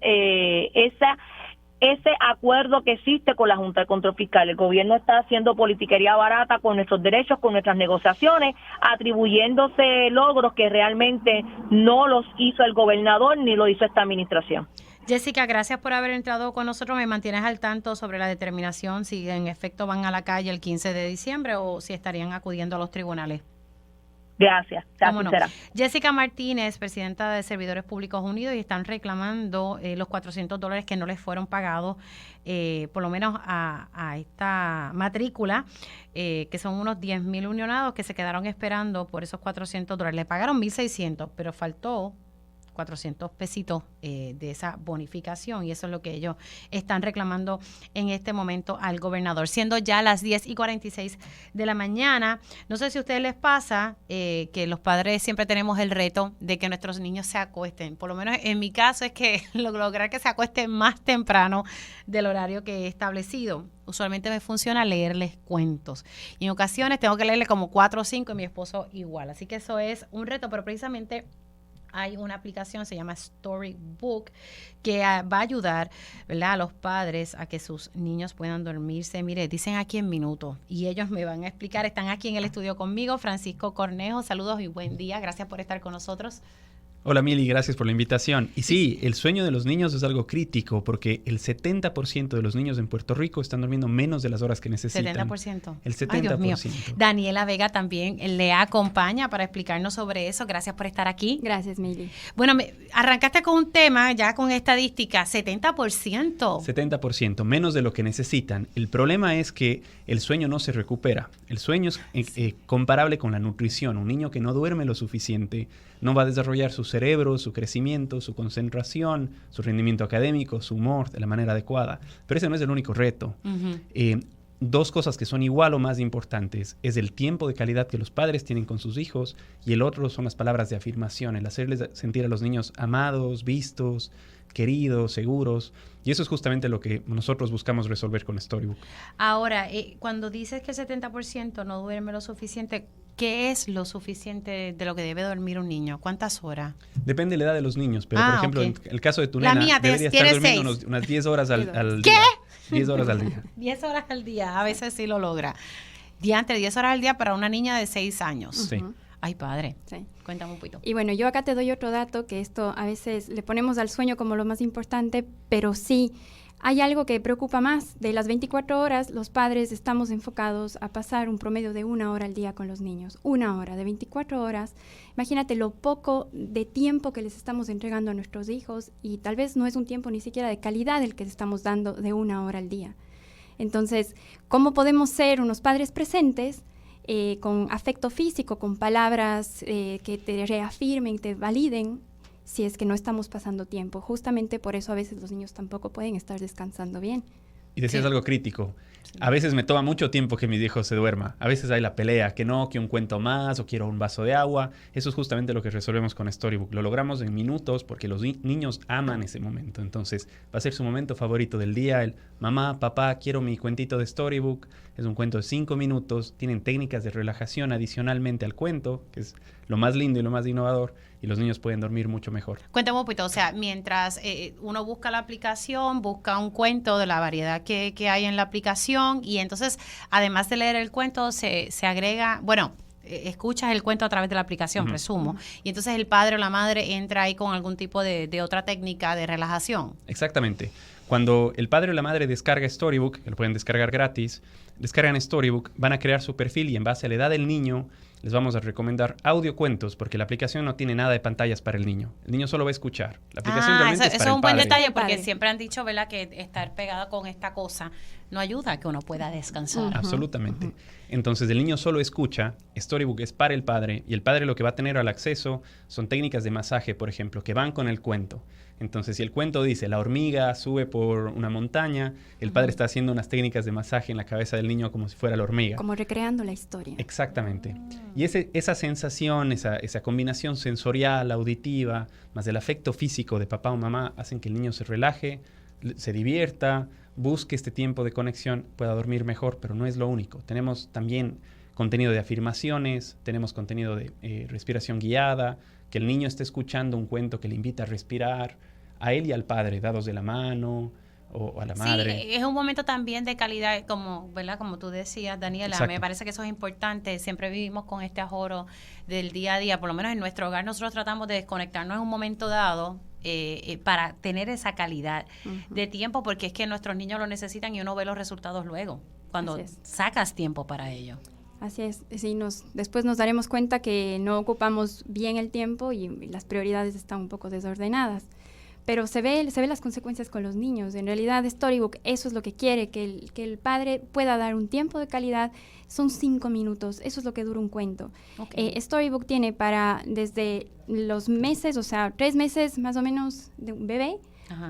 ese acuerdo que existe con la Junta de Control Fiscal. El gobierno está haciendo politiquería barata con nuestros derechos, con nuestras negociaciones, atribuyéndose logros que realmente no los hizo el gobernador ni lo hizo esta administración. Jessica, gracias por haber entrado con nosotros. Me mantienes al tanto sobre la determinación, si en efecto van a la calle el 15 de diciembre o si estarían acudiendo a los tribunales. Gracias. No. Jessica Martínez, presidenta de Servidores Públicos Unidos, y están reclamando los $400 que no les fueron pagados, por lo menos a esta matrícula, que son unos 10,000 unionados que se quedaron esperando por esos $400. Le pagaron $1,600, pero faltó 400 pesitos de esa bonificación, y eso es lo que ellos están reclamando en este momento al gobernador, siendo ya las 10:46 de la mañana. No sé si a ustedes les pasa que los padres siempre tenemos el reto de que nuestros niños se acuesten, por lo menos en mi caso es que lograr que se acuesten más temprano del horario que he establecido. Usualmente me funciona leerles cuentos y en ocasiones tengo que leerle como 4 o 5 y mi esposo igual, así que eso es un reto, pero precisamente hay una aplicación, se llama Storybook, que va a ayudar, ¿verdad?, a los padres a que sus niños puedan dormirse. Mire, dicen aquí en minutos y ellos me van a explicar. Están aquí en el estudio conmigo, Francisco Cornejo. Saludos y buen día. Gracias por estar con nosotros. Hola Mili, gracias por la invitación. Y sí, el sueño de los niños es algo crítico porque el 70% de los niños en Puerto Rico están durmiendo menos de las horas que necesitan. 70%. El 70%. Ay, Dios mío. Daniela Vega también le acompaña para explicarnos sobre eso. Gracias por estar aquí. Gracias, Mili. Bueno, arrancaste con un tema ya con estadística, 70%. 70%, menos de lo que necesitan. El problema es que el sueño no se recupera. El sueño es comparable con la nutrición. Un niño que no duerme lo suficiente no va a desarrollar su cerebro, su crecimiento, su concentración, su rendimiento académico, su humor de la manera adecuada. Pero ese no es el único reto. Dos cosas que son igual o más importantes es el tiempo de calidad que los padres tienen con sus hijos y el otro son las palabras de afirmación, el hacerles sentir a los niños amados, vistos, queridos, seguros. Y eso es justamente lo que nosotros buscamos resolver con Storybook. Ahora, cuando dices que el 70% no duerme lo suficiente, ¿qué es lo suficiente de lo que debe dormir un niño? ¿Cuántas horas? Depende de la edad de los niños, pero por ejemplo, en el caso de tu la nena, mía debería estar durmiendo unas 10 horas al ¿Qué? día. 10 horas al día. 10 horas al día, a veces sí lo logra. Diantre, 10 horas al día para una niña de 6 años. Sí. Ay, padre. Sí. Cuéntame un poquito. Y bueno, yo acá te doy otro dato, que esto a veces le ponemos al sueño como lo más importante, pero sí, hay algo que preocupa más. De las 24 horas, los padres estamos enfocados a pasar un promedio de 1 hora al día con los niños. 1 hora, de 24 horas. Imagínate lo poco de tiempo que les estamos entregando a nuestros hijos y tal vez no es un tiempo ni siquiera de calidad el que les estamos dando de 1 hora al día. Entonces, ¿cómo podemos ser unos padres presentes con afecto físico, con palabras que te reafirmen, te validen, si es que no estamos pasando tiempo? Justamente por eso a veces los niños tampoco pueden estar descansando bien. Y decías algo crítico. A veces me toma mucho tiempo que mi hijo se duerma. A veces hay la pelea, que no, que un cuento más o quiero un vaso de agua. Eso es justamente lo que resolvemos con Storybook. Lo logramos en minutos porque los niños aman ese momento. Entonces va a ser su momento favorito del día. El mamá, papá, quiero mi cuentito de Storybook. Es un cuento de 5 minutos. Tienen técnicas de relajación adicionalmente al cuento, que es lo más lindo y lo más innovador. Y los niños pueden dormir mucho mejor. Cuéntame un poquito, o sea, mientras uno busca la aplicación, busca un cuento de la variedad que hay en la aplicación y entonces, además de leer el cuento, se agrega, bueno, escuchas el cuento a través de la aplicación, presumo, y entonces el padre o la madre entra ahí con algún tipo de otra técnica de relajación. Exactamente. Cuando el padre o la madre descarga Storybook, que lo pueden descargar gratis, descargan Storybook, van a crear su perfil y en base a la edad del niño les vamos a recomendar audiocuentos porque la aplicación no tiene nada de pantallas para el niño. El niño solo va a escuchar. La aplicación realmente es para eso es un buen padre. detalle porque siempre han dicho, ¿verdad?, que estar pegada con esta cosa no ayuda a que uno pueda descansar. Absolutamente. Entonces el niño solo escucha, Storybook es para el padre y el padre lo que va a tener al acceso son técnicas de masaje, por ejemplo, que van con el cuento. Entonces, si el cuento dice la hormiga sube por una montaña, el padre está haciendo unas técnicas de masaje en la cabeza del niño como si fuera la hormiga. Como recreando la historia. Exactamente. Y esa sensación, esa combinación sensorial, auditiva, más el afecto físico de papá o mamá, hacen que el niño se relaje, se divierta, busque este tiempo de conexión, pueda dormir mejor, pero no es lo único. Tenemos también contenido de afirmaciones, tenemos contenido de respiración guiada, que el niño esté escuchando un cuento que le invita a respirar, a él y al padre, dados de la mano o a la madre. Sí, es un momento también de calidad, como, ¿verdad?, como tú decías, Daniela. Exacto. Me parece que eso es importante. Siempre vivimos con este ajoro del día a día, por lo menos en nuestro hogar nosotros tratamos de desconectarnos en un momento dado para tener esa calidad de tiempo, porque es que nuestros niños lo necesitan y uno ve los resultados luego, cuando sacas tiempo para ello. Así es, sí, después nos daremos cuenta que no ocupamos bien el tiempo y las prioridades están un poco desordenadas. Pero se ve las consecuencias con los niños. En realidad, Storybook eso es lo que quiere, que el padre pueda dar un tiempo de calidad. Son 5 minutos, eso es lo que dura un cuento. Okay. Storybook tiene desde los meses, o sea, 3 meses más o menos de un bebé,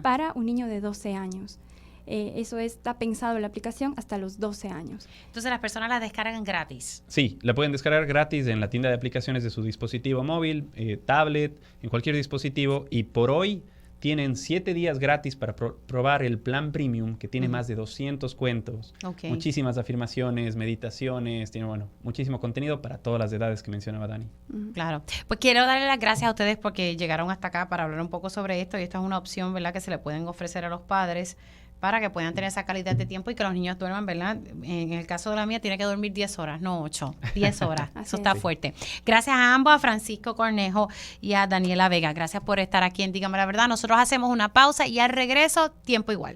para un niño de 12 años. Eso está pensado en la aplicación hasta los 12 años. Entonces las personas la descargan gratis. Sí, la pueden descargar gratis en la tienda de aplicaciones de su dispositivo móvil, tablet, en cualquier dispositivo. Y por hoy tienen 7 días gratis para probar el plan premium, que tiene más de 200 cuentos, muchísimas afirmaciones, meditaciones, tiene muchísimo contenido para todas las edades que mencionaba Dani. Claro. Pues quiero darle las gracias a ustedes porque llegaron hasta acá para hablar un poco sobre esto y esta es una opción, ¿verdad?, que se le pueden ofrecer a los padres para que puedan tener esa calidad de tiempo y que los niños duerman, ¿verdad? En el caso de la mía tiene que dormir 10 horas, no 8, 10 horas. Eso está fuerte. Gracias a ambos, a Francisco Cornejo y a Daniela Vega. Gracias por estar aquí en Dígame la Verdad. Nosotros hacemos una pausa y al regreso, tiempo igual.